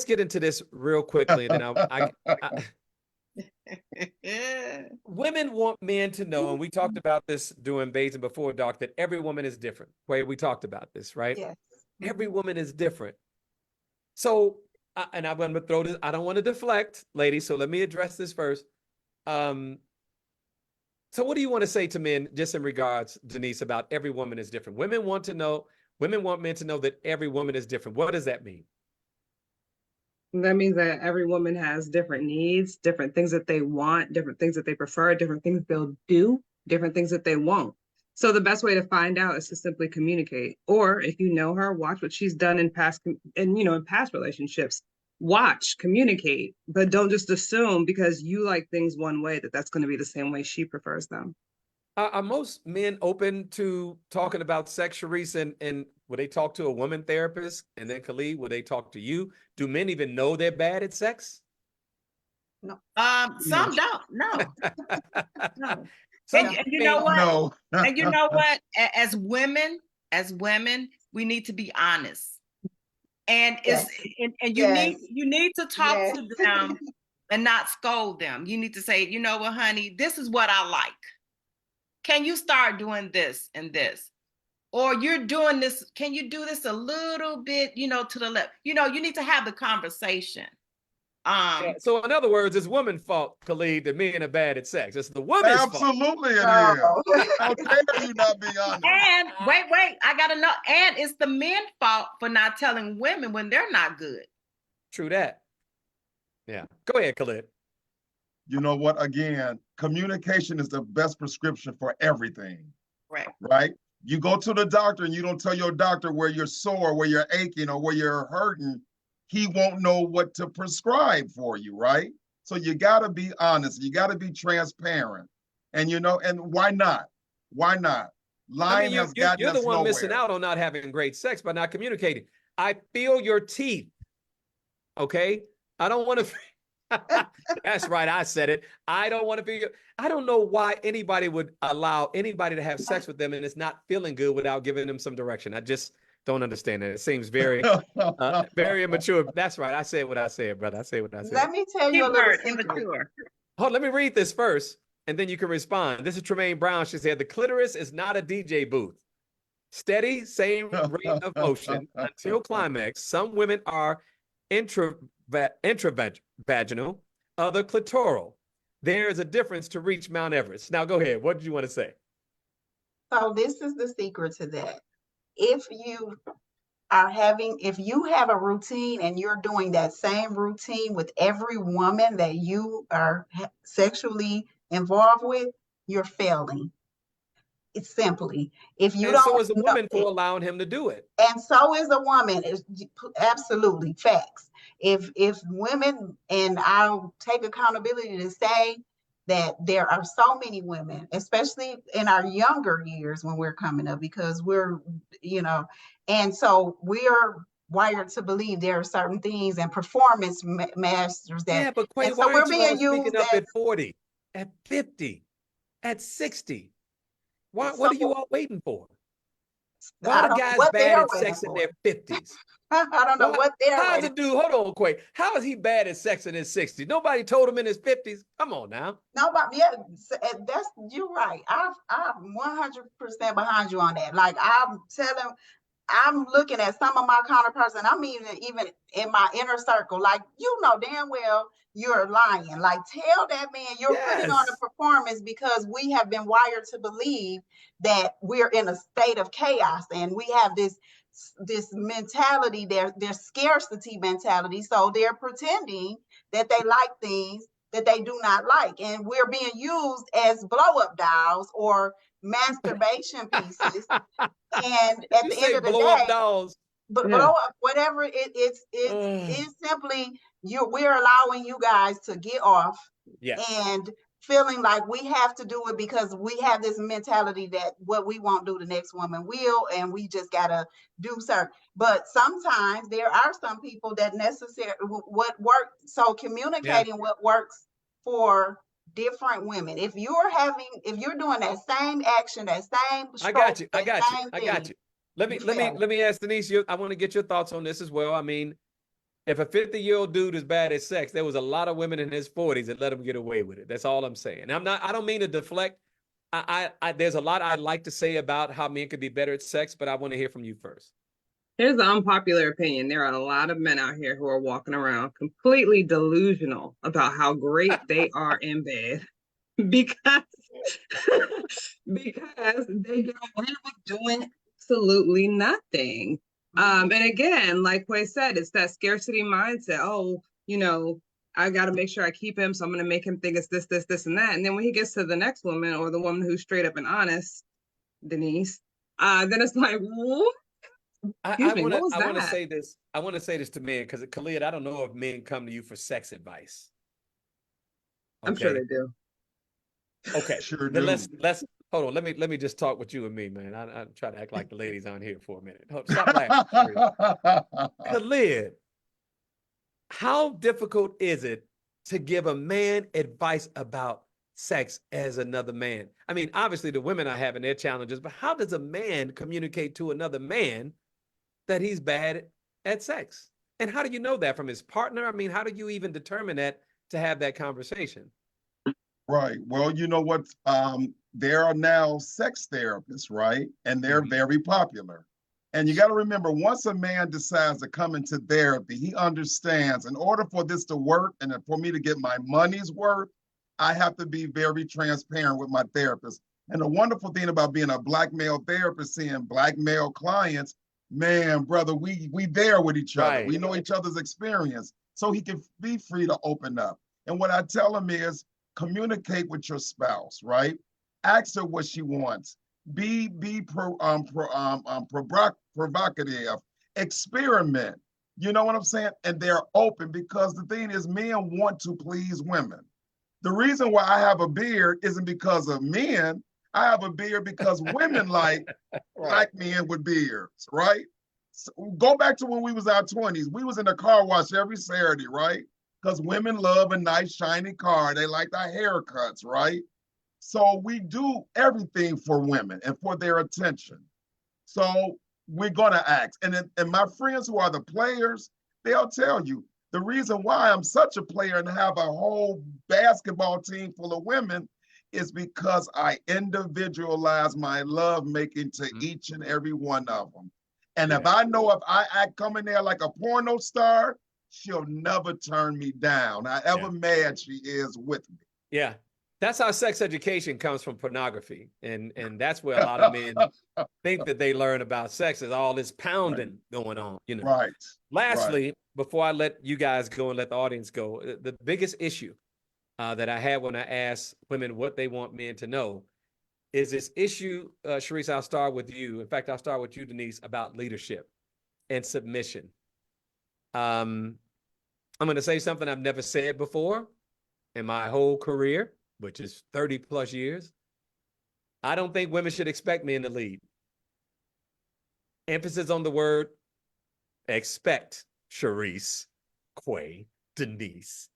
get into this real quickly, and then women want men to know, and we talked about this during Baisden Before Dark, that every woman is different. We talked about this, right? Yes. Every woman is different. So, and I'm going to throw this, I don't want to deflect, ladies, so let me address this first. So what do you want to say to men, just in regards, Denise, about every woman is different? Women want men to know that every woman is different. What does that mean? That means that every woman has different needs, different things that they want, different things that they prefer, different things they'll do, different things that they won't. So the best way to find out is to simply communicate. Or if you know her, watch what she's done in past relationships. Watch, communicate, but don't just assume because you like things one way that that's going to be the same way she prefers them. Are most men open to talking about sex, Sharice, and would they talk to a woman therapist? And then Khalid, would they talk to you? Do men even know they're bad at sex? No. Some don't. No. No. And you know what? No. And you know what? As women, we need to be honest. And you need to talk to them and not scold them. You need to say, you know what, honey, this is what I like. Can you start doing this and this? Or you're doing this, can you do this a little bit, to the left? You need to have the conversation. So in other words, it's women's fault, Khalid, that men are bad at sex. It's the woman's fault. Absolutely it is. How dare you not be honest? And wait, I gotta know. And it's the men's fault for not telling women when they're not good. True that. Yeah. Go ahead, Khalid. You know what? Again, communication is the best prescription for everything. Right. Right? You go to the doctor and you don't tell your doctor where you're sore, where you're aching, or where you're hurting, he won't know what to prescribe for you, right? So you got to be honest. You got to be transparent. And, and why not? Why not? Lying has gotten you're the us one missing nowhere. out on not having great sex by not communicating. I feel your teeth. Okay. I don't want to. That's right. I said it. I don't want to feel. I don't know why anybody would allow anybody to have sex with them and it's not feeling good without giving them some direction. I just don't understand it. It seems very, very immature. That's right. I said what I said, brother. I said what I said. Let me tell you a little Keyword, secret. immature. Hold, let me read this first, and then you can respond. This is Tremaine Brown. She said, the clitoris is not a DJ booth. Steady, same rate of motion until climax. Some women are intravaginal, other clitoral. There is a difference to reach Mount Everest. Now go ahead. What did you want to say? So this is the secret to that. If you have a routine and you're doing that same routine with every woman that you are sexually involved with, you're failing. It's simply, if you And don't so is the know, woman for allowing him to do it. and so is a woman. Is absolutely facts. If women, and I'll take accountability to say that there are so many women, especially in our younger years when we're coming up, because we're, and so we're wired to believe there are certain things and performance masters that, Yeah, but Quay, and why so we're aren't you all being speaking used up as, at 40, at 50, at 60? Why, so what are you all waiting for? Why I are don't know guys what bad they're at waiting sex in for. their 50s? I don't know Why, what they're how's a waiting. dude, hold on, Quay, how is he bad at sex in his 60s? Nobody told him in his 50s. Come on now. Nobody, yeah, that's, you're right. I'm 100% behind you on that. Like I'm looking at some of my counterparts, and I'm even in my inner circle, like, damn well you're lying. Like, tell that man you're putting on a Yes. performance, because we have been wired to believe that we're in a state of chaos, and we have this mentality, there's scarcity mentality. So they're pretending that they like things that they do not like, and we're being used as blow-up dolls or masturbation pieces. And Did at you the end say of the blow up day, dolls? but Yeah. blow up, whatever it's simply we're allowing you guys to get off Yes. and feeling like we have to do it because we have this mentality that what we won't do, the next woman will, and we just gotta do certain. But sometimes there are some people that necessary what work. So Yeah. communicating what works for different women. If you're doing that same action, that same I got stroke, you. I that got you. same I got thing, you. Let me you let me fail. let me ask Denise. I want to get your thoughts on this as well. I mean, if a 50-year-old dude is bad at sex, there was a lot of women in his 40s that let him get away with it. That's all I'm saying. I don't mean to deflect. There's a lot I'd like to say about how men could be better at sex, but I want to hear from you first. Here's the unpopular opinion. There are a lot of men out here who are walking around completely delusional about how great they are in bed because because they get away with doing absolutely nothing. And again, like Quay said, it's that scarcity mindset. Oh, I got to make sure I keep him, so I'm going to make him think it's this, this, this, and that. And then when he gets to the next woman, or the woman who's straight up and honest, Denise, then it's like, what? Excuse me, what was I want to that? say this. I want to say this to men because Khalid, I don't know if men come to you for sex advice. I'm sure Okay. they do. Okay. Sure Then do. let's hold on. Let me just talk with you and me, man. I try to act like the ladies on here for a minute. Stop laughing. Khalid, how difficult is it to give a man advice about sex as another man? I mean, obviously the women are having their challenges, but how does a man communicate to another man that he's bad at sex? And how do you know that from his partner? I mean, how do you even determine that to have that conversation? Right. Well, you know what? There are now sex therapists, right? And they're very popular. And you got to remember, once a man decides to come into therapy, he understands in order for this to work and for me to get my money's worth, I have to be very transparent with my therapist. And the wonderful thing about being a Black male therapist, seeing Black male clients, man, brother, we there with each other. Right. We know each other's experience, so he can be free to open up. And what I tell him is, communicate with your spouse, right? Ask her what she wants. Be provocative. Experiment. You know what I'm saying? And they're open, because the thing is, men want to please women. The reason why I have a beard isn't because of men. I have a beard because women like black men with beards, right? So go back to when we was our 20s. We was in the car wash every Saturday, right? Because women love a nice shiny car. They like our haircuts, right? So we do everything for women and for their attention. So we're gonna ask. And my friends who are the players, they'll tell you the reason why I'm such a player and have a whole basketball team full of women is because I individualize my love making to each and every one of them. And if I know if I come in there like a porno star, she'll never turn me down, however mad she is with me. Yeah. That's how sex education comes from pornography. And that's where a lot of men think that they learn about sex is all this pounding going on, you know. Right. Lastly, before I let you guys go and let the audience go, the biggest issue that I had when I asked women what they want men to know is this issue, Sharice, I'll start with you. In fact, I'll start with you, Denise, about leadership and submission. I'm going to say something I've never said before in my whole career, which is 30 plus years. I don't think women should expect men to lead. Emphasis on the word expect, Sharice, Quay, Denise.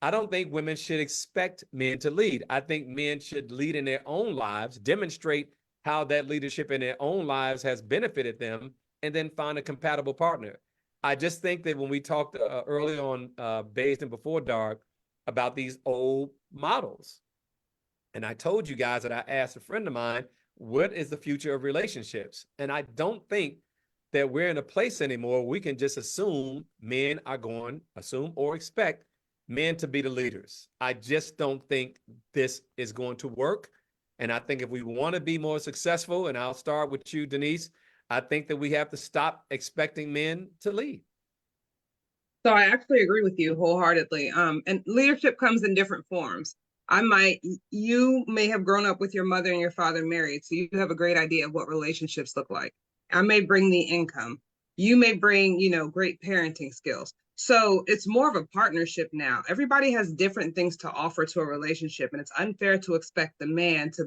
I don't think women should expect men to lead. I think men should lead in their own lives, demonstrate how that leadership in their own lives has benefited them, and then find a compatible partner. I just think that when we talked early on, Baisden Before Dark, about these old models, and I told you guys that I asked a friend of mine, what is the future of relationships? And I don't think that we're in a place anymore we can just assume men are going, assume or expect men to be the leaders. I just don't think this is going to work. And I think if we want to be more successful, and I'll start with you, Denise, I think that we have to stop expecting men to lead. So I actually agree with you wholeheartedly. And leadership comes in different forms. You may have grown up with your mother and your father married, so you have a great idea of what relationships look like. I may bring the income. You may bring, great parenting skills. So it's more of a partnership now. Everybody has different things to offer to a relationship, and it's unfair to expect the man to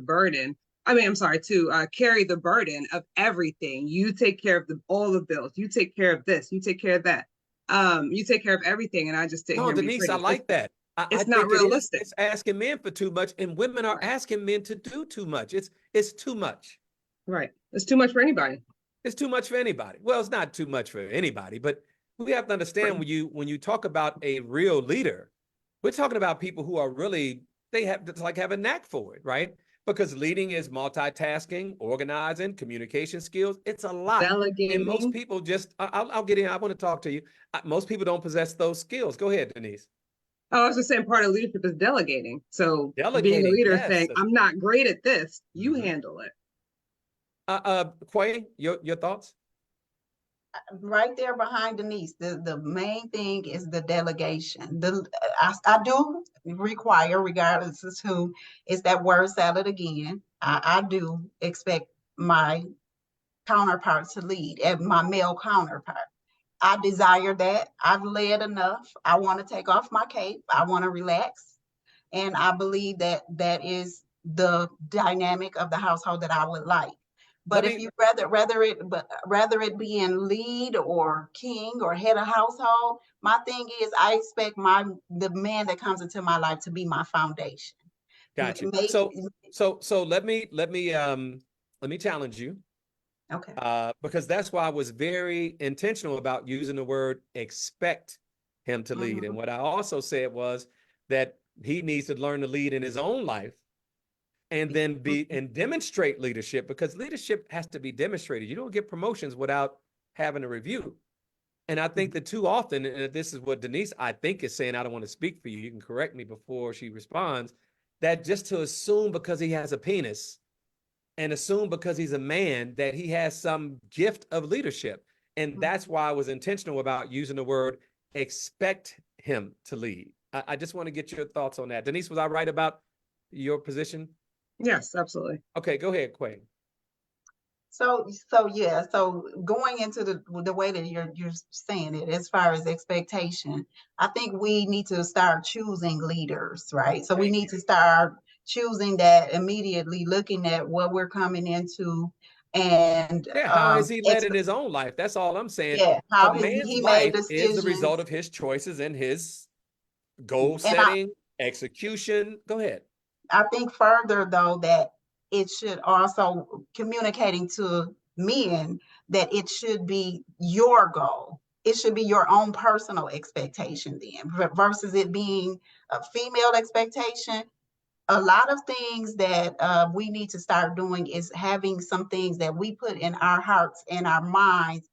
carry the burden of everything. You take care of all the bills. You take care of this. You take care of that. You take care of everything, and I just sit here and Denise, I like that. It's not realistic. It's asking men for too much, and women are asking men to do too much. It's too much. Right. It's too much for anybody. It's too much for anybody. Well, it's not too much for anybody, but we have to understand when you talk about a real leader, we're talking about people who are really, they have a knack for it, right? Because leading is multitasking, organizing, communication skills. It's a lot. Delegating. And most people just, I'll get in. I want to talk to you. Most people don't possess those skills. Go ahead, Denise. Oh, I was just saying part of leadership is delegating. So Delegating, being a leader, yes. saying, I'm not great at this, you handle it. Quay, your thoughts? Right there behind Denise, the main thing is the delegation. I do require, regardless of who, is that word salad again. I do expect my counterpart to lead, and my male counterpart. I desire that. I've led enough. I want to take off my cape. I want to relax. And I believe that that is the dynamic of the household that I would like. But if you rather it be in lead or king or head of household, my thing is I expect the man that comes into my life to be my foundation. Got you. So let me challenge you. Okay. Because that's why I was very intentional about using the word expect him to lead. And what I also said was that he needs to learn to lead in his own life and then demonstrate leadership, because leadership has to be demonstrated. You don't get promotions without having a review. And I think that too often, and this is what Denise, I think, is saying, I don't want to speak for you. You can correct me before she responds, that just to assume because he has a penis and assume because he's a man that he has some gift of leadership. And that's why I was intentional about using the word expect him to lead. I just want to get your thoughts on that. Denise, was I right about your position? Yes, absolutely. Okay, go ahead, Quay. So going into the way that you're saying it, as far as expectation, I think we need to start choosing leaders, right? So we need to start choosing that immediately, looking at what we're coming into, and Yeah, how has he led in his own life? That's all I'm saying. yeah, A how man's he made life is the decisions. result of his choices and his goal And I, setting, execution. Go ahead. I think further though that it should also communicating to men that it should be your goal. It should be your own personal expectation then versus it being a female expectation. A lot of things that we need to start doing is having some things that we put in our hearts and our minds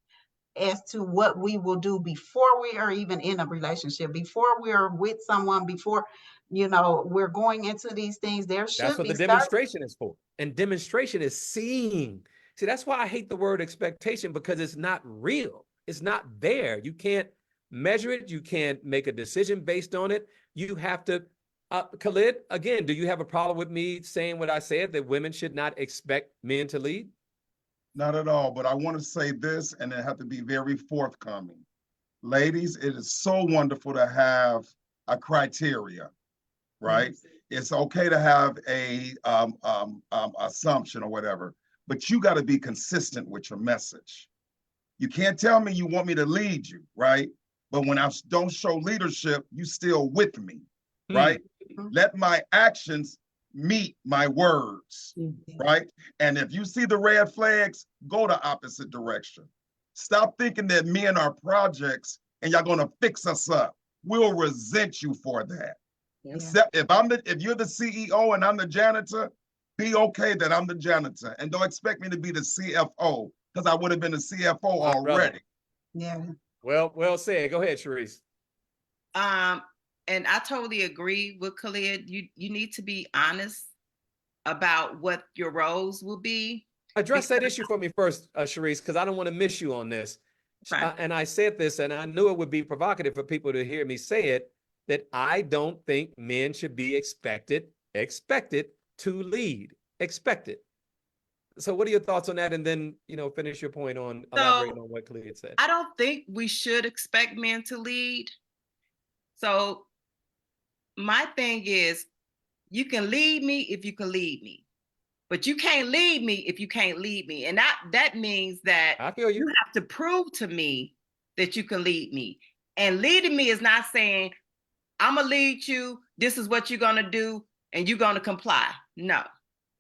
as to what we will do before we are even in a relationship, before we're with someone, before we're going into these things. There That's should what be the certain. demonstration is for. And demonstration is seeing. See, that's why I hate the word expectation, because it's not real. It's not there. You can't measure it. You can't make a decision based on it. You have to, Khalid, again, do you have a problem with me saying what I said, that women should not expect men to lead? Not at all, but I want to say this, and it have to be very forthcoming. Ladies, it is so wonderful to have a criteria, right? Yes. It's okay to have a assumption or whatever, but you got to be consistent with your message. You can't tell me you want me to lead you, right? But when I don't show leadership, you still with me, right? Let my actions meet my words, right? And if you see the red flags, go the opposite direction. Stop thinking that men are projects and y'all gonna fix us up. We'll resent you for that. Yeah. Except if you're the CEO and I'm the janitor, be okay that I'm the janitor, and don't expect me to be the CFO, because I would have been the CFO already. Yeah. Well said. Go ahead, Sharice. And I totally agree with Khalid. You need to be honest about what your roles will be. Address that issue for me first, Sharice, because I don't want to miss you on this. Right. And I said this, and I knew it would be provocative for people to hear me say it, that I don't think men should be expected to lead. Expected. So what are your thoughts on that? And then, finish your point on elaborating on what Khalid said. I don't think we should expect men to lead. So my thing is, you can lead me if you can lead me, but you can't lead me if you can't lead me. And that means that I feel you. You have to prove to me that you can lead me. And leading me is not saying, I'm going to lead you, this is what you're going to do, and you're going to comply. No.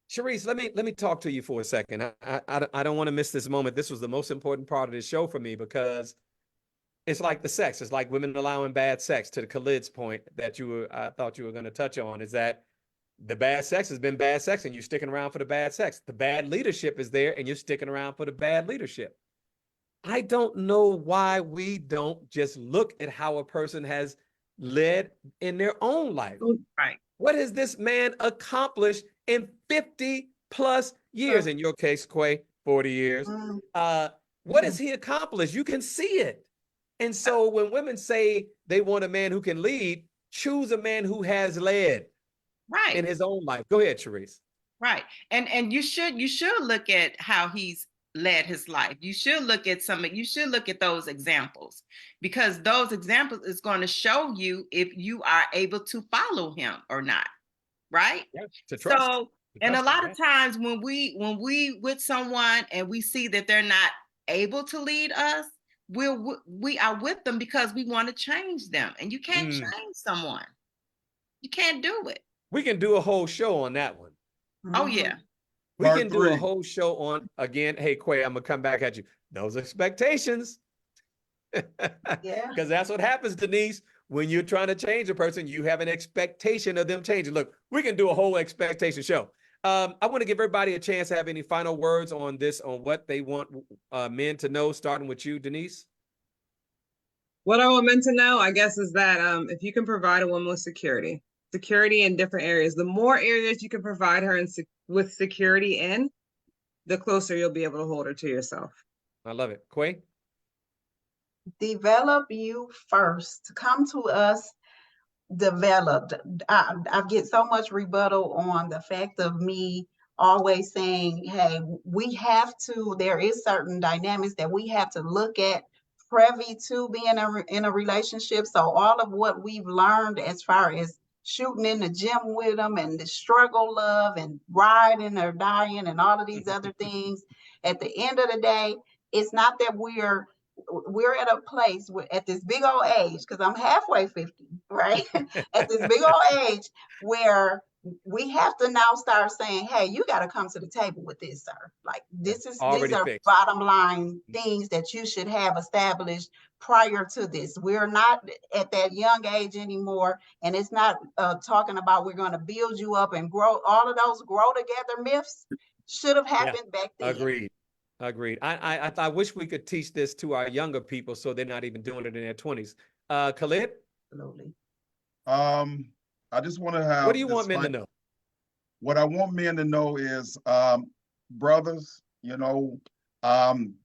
Sharice, let me talk to you for a second. I don't want to miss this moment. This was the most important part of this show for me, because it's like the sex. It's like women allowing bad sex. To the Khalid's point that I thought you were going to touch on, is that the bad sex has been bad sex and you're sticking around for the bad sex. The bad leadership is there and you're sticking around for the bad leadership. I don't know why we don't just look at how a person has led in their own life. Right. What has this man accomplished in 50 plus years? In your case, Quay, 40 years. What has he accomplished? You can see it. And so when women say they want a man who can lead, choose a man who has led in his own life. Go ahead, Sharice. Right. And you should look at how he's led his life. You should look at those examples, because those examples is going to show you if you are able to follow him or not. Right. Yeah, to trust. So, and a lot of times when we with someone and we see that they're not able to lead us, we are with them because we want to change them. And you can't change someone. You can't do it. We can do a whole show on that one. Oh, yeah. We can do a whole show on, again, hey, Quay, I'm going to come back at you. Those expectations. Yeah. Because that's what happens, Denise. When you're trying to change a person, you have an expectation of them changing. Look, we can do a whole expectation show. I want to give everybody a chance to have any final words on this, on what they want men to know, starting with you, Denise. What I want men to know, I guess, is that if you can provide a woman with security in different areas, the more areas you can provide her with security in, the closer you'll be able to hold her to yourself. I love it. Quay? Develop you first. Come to us developed. I get so much rebuttal on the fact of me always saying, hey, there is certain dynamics that we have to look at privy to being in a relationship. So all of what we've learned as far as shooting in the gym with them and the struggle love and riding or dying and all of these other things. At the end of the day, it's not that we're at a place where, at this big old age, because I'm halfway 50, right? At this big old age where we have to now start saying, hey, you got to come to the table with this, sir. Like these Already are fixed. bottom line things that you should have established prior to this. We're not at that young age anymore. And it's not talking about we're going to build you up and grow. All of those grow together myths should have happened back then. Agreed. Agreed. I wish we could teach this to our younger people so they're not even doing it in their 20s. Khalid? Absolutely. I just want to have. What do you want men to know? What I want men to know is, brothers,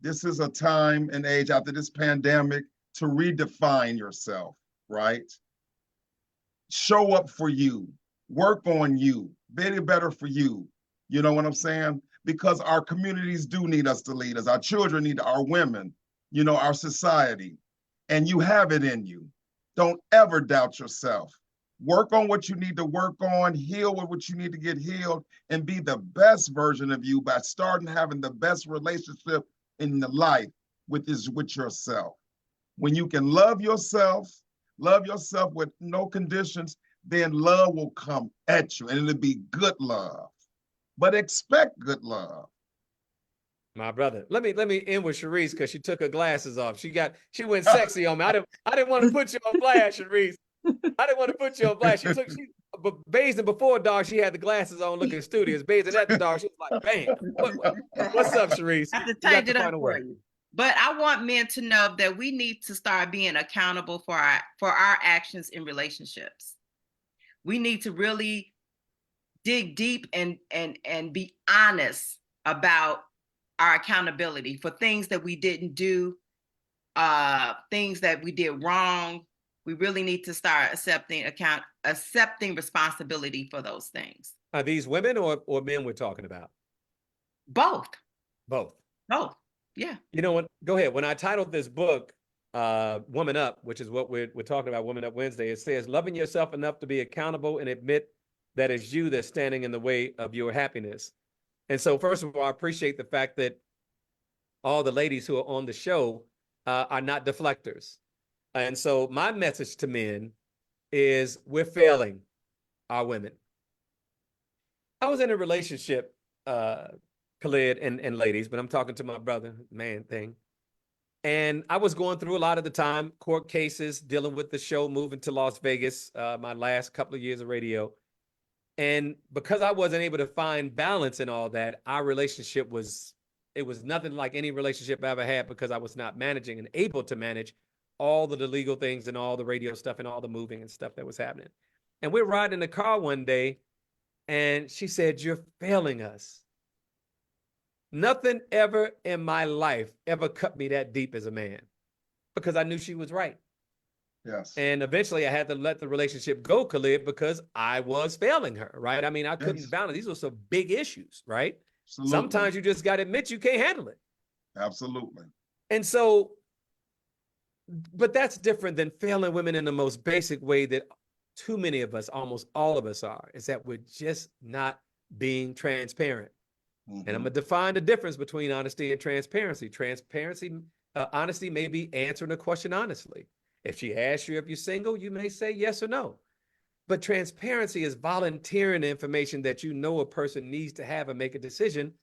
this is a time and age after this pandemic to redefine yourself, right? Show up for you, work on you, be better for you. You know what I'm saying? Because our communities do need us to lead us. Our children need our women, our society. And you have it in you. Don't ever doubt yourself. Work on what you need to work on, heal with what you need to get healed, and be the best version of you by starting having the best relationship in the life with yourself. When you can love yourself with no conditions, then love will come at you, and it'll be good love. But expect good love. My brother. Let me end with Sharice because she took her glasses off. She went sexy on me. I didn't want to put you on blast, Sharice. I didn't want to put you on blast. But Baisden before dark, she had the glasses on looking studious. Baisden at the dark, she was like, bam. What's up, Sharice? I have to change it up for you. But I want men to know that we need to start being accountable for our actions in relationships. We need to really dig deep and be honest about our accountability for things that we didn't do, things that we did wrong. We really need to start accepting responsibility for those things. Are these women or men we're talking about? Both. Both. Yeah. You know what? Go ahead. When I titled this book, Woman Up, which is what we're talking about, Woman Up Wednesday, it says, loving yourself enough to be accountable and admit that it's you that's standing in the way of your happiness. And so, first of all, I appreciate the fact that all the ladies who are on the show are not deflectors. And so my message to men is we're failing our women. I was in a relationship, Khalid and ladies, but I'm talking to my brother, man thing. And I was going through a lot of the time, court cases, dealing with the show, moving to Las Vegas, my last couple of years of radio. And because I wasn't able to find balance in all that, our relationship was nothing like any relationship I ever had because I was not managing and able to manage all the legal things and all the radio stuff and all the moving and stuff that was happening. And we're riding in the car one day and she said, you're failing us. Nothing ever in my life ever cut me that deep as a man because I knew she was right. Yes. And eventually I had to let the relationship go, Khalid, because I was failing her, right? I mean, I couldn't balance. These were some big issues, right? Absolutely. Sometimes you just got to admit you can't handle it. Absolutely. And so, but that's different than failing women in the most basic way that too many of us, almost all of us are, is that we're just not being transparent. Mm-hmm. And I'm going to define the difference between honesty and transparency. Honesty may be answering a question honestly. If she asks you if you're single, you may say yes or no. But transparency is volunteering the information that you know a person needs to have and make a decision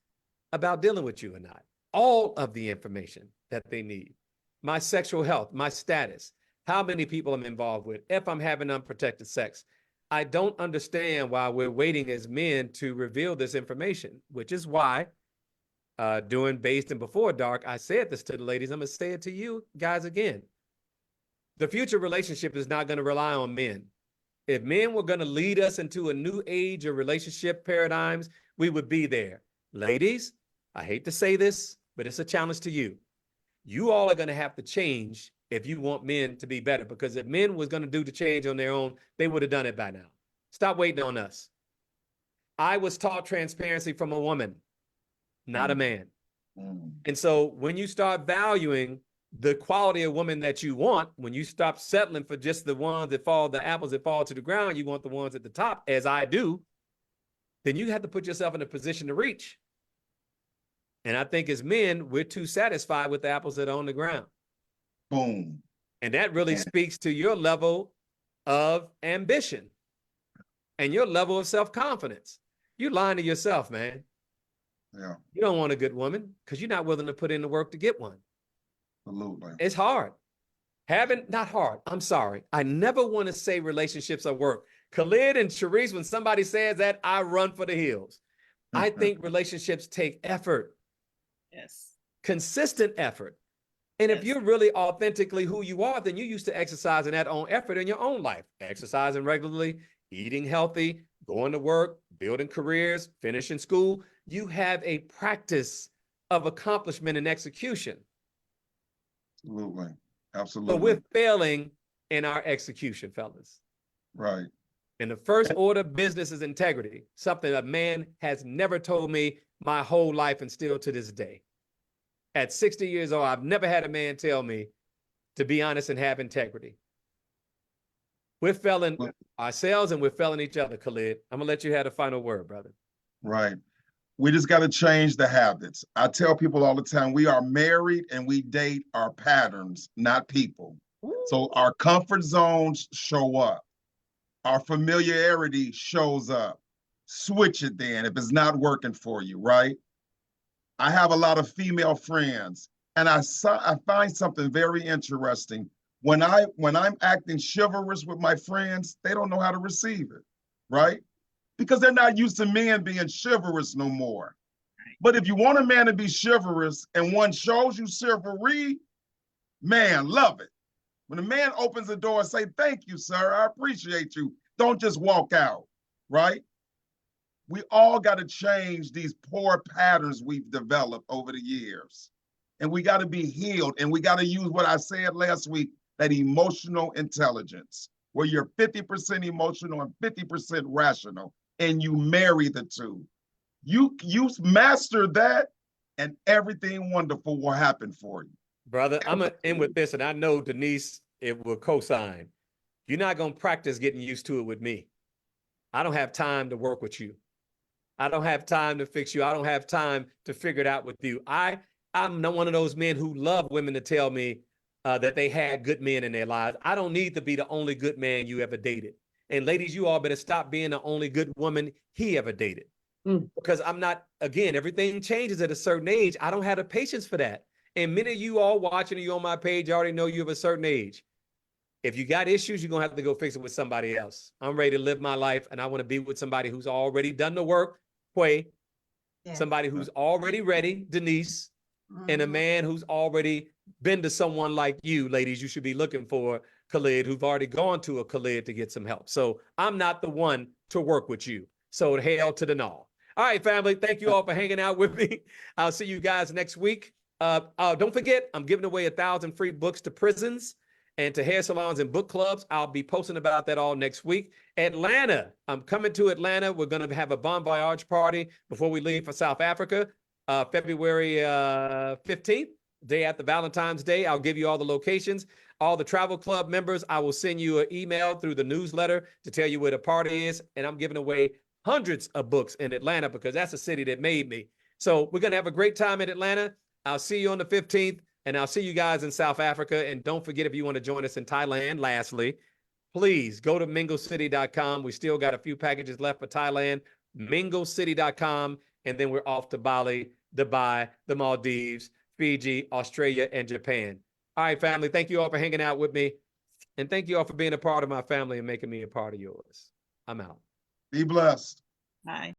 about dealing with you or not. All of the information that they need. My sexual health, my status, how many people I'm involved with, if I'm having unprotected sex. I don't understand why we're waiting as men to reveal this information, which is why during Baisden Before Dark, I said this to the ladies. I'm going to say it to you guys again. The future relationship is not going to rely on men. If men were going to lead us into a new age of relationship paradigms, we would be there. Ladies, I hate to say this, but it's a challenge to you. You all are going to have to change if you want men to be better, because if men was going to do the change on their own, they would have done it by now. Stop waiting on us. I was taught transparency from a woman, not a man. And so when you start valuing the quality of woman that you want, when you stop settling for just the ones that fall, the apples that fall to the ground, you want the ones at the top, as I do, then you have to put yourself in a position to reach. And I think as men, we're too satisfied with the apples that are on the ground. Boom. And that really speaks to your level of ambition and your level of self-confidence. You're lying to yourself, man. Yeah. You don't want a good woman because you're not willing to put in the work to get one. Absolutely. It's hard. Not hard. I'm sorry. I never want to say relationships are work. Khalid and Sharice, when somebody says that, I run for the hills. I think relationships take effort. Yes. Consistent effort. And if you're really authentically who you are, then you're used to exercising that own effort in your own life. Exercising regularly, eating healthy, going to work, building careers, finishing school. You have a practice of accomplishment and execution. Absolutely. Absolutely. But we're failing in our execution, fellas. Right. And the first order of business is integrity, something a man has never told me my whole life and still to this day. At 60 years old, I've never had a man tell me to be honest and have integrity. We're failing ourselves and we're failing each other, Khalid. I'm going to let you have the final word, brother. Right. We just got to change the habits. I tell people all the time, we are married and we date our patterns, not people. So our comfort zones show up. Our familiarity shows up. Switch it then if it's not working for you, right? I have a lot of female friends, and I find something very interesting. When I'm acting chivalrous with my friends, they don't know how to receive it, right? Because they're not used to men being chivalrous no more. But if you want a man to be chivalrous and one shows you chivalry, man, love it. When a man opens the door and say, "Thank you, sir, I appreciate you," don't just walk out, right? We all got to change these poor patterns we've developed over the years. And we got to be healed. And we got to use what I said last week, that emotional intelligence, where you're 50% emotional and 50% rational, and you marry the two. You master that, and everything wonderful will happen for you. Brother, I'm going to end with this, and I know Denise, it will co-sign. You're not going to practice getting used to it with me. I don't have time to work with you. I don't have time to fix you. I don't have time to figure it out with you. I'm not one of those men who love women to tell me that they had good men in their lives. I don't need to be the only good man you ever dated. And ladies, you all better stop being the only good woman he ever dated. Because I'm not, again, everything changes at a certain age. I don't have the patience for that. And many of you all watching you on my page already know you of a certain age. If you got issues, you're going to have to go fix it with somebody else. I'm ready to live my life, and I want to be with somebody who's already done the work, somebody who's already ready, Denise, and a man who's already been to someone like you, ladies. You should be looking for Khalid, who've already gone to a Khalid to get some help. So I'm not the one to work with you. So hail to the no. All right, family. Thank you all for hanging out with me. I'll see you guys next week. Don't forget, I'm giving away 1,000 free books to prisons and to hair salons and book clubs. I'll be posting about that all next week. Atlanta, I'm coming to Atlanta. We're going to have a Bon Voyage party before we leave for South Africa, February 15th, day after Valentine's Day. I'll give you all the locations. All the travel club members, I will send you an email through the newsletter to tell you where the party is. And I'm giving away hundreds of books in Atlanta because that's a city that made me. So we're going to have a great time in Atlanta. I'll see you on the 15th. And I'll see you guys in South Africa. And don't forget, if you want to join us in Thailand, lastly, please go to minglecity.com. We still got a few packages left for Thailand. Minglecity.com. And then we're off to Bali, Dubai, the Maldives, Fiji, Australia, and Japan. All right, family. Thank you all for hanging out with me. And thank you all for being a part of my family and making me a part of yours. I'm out. Be blessed. Bye.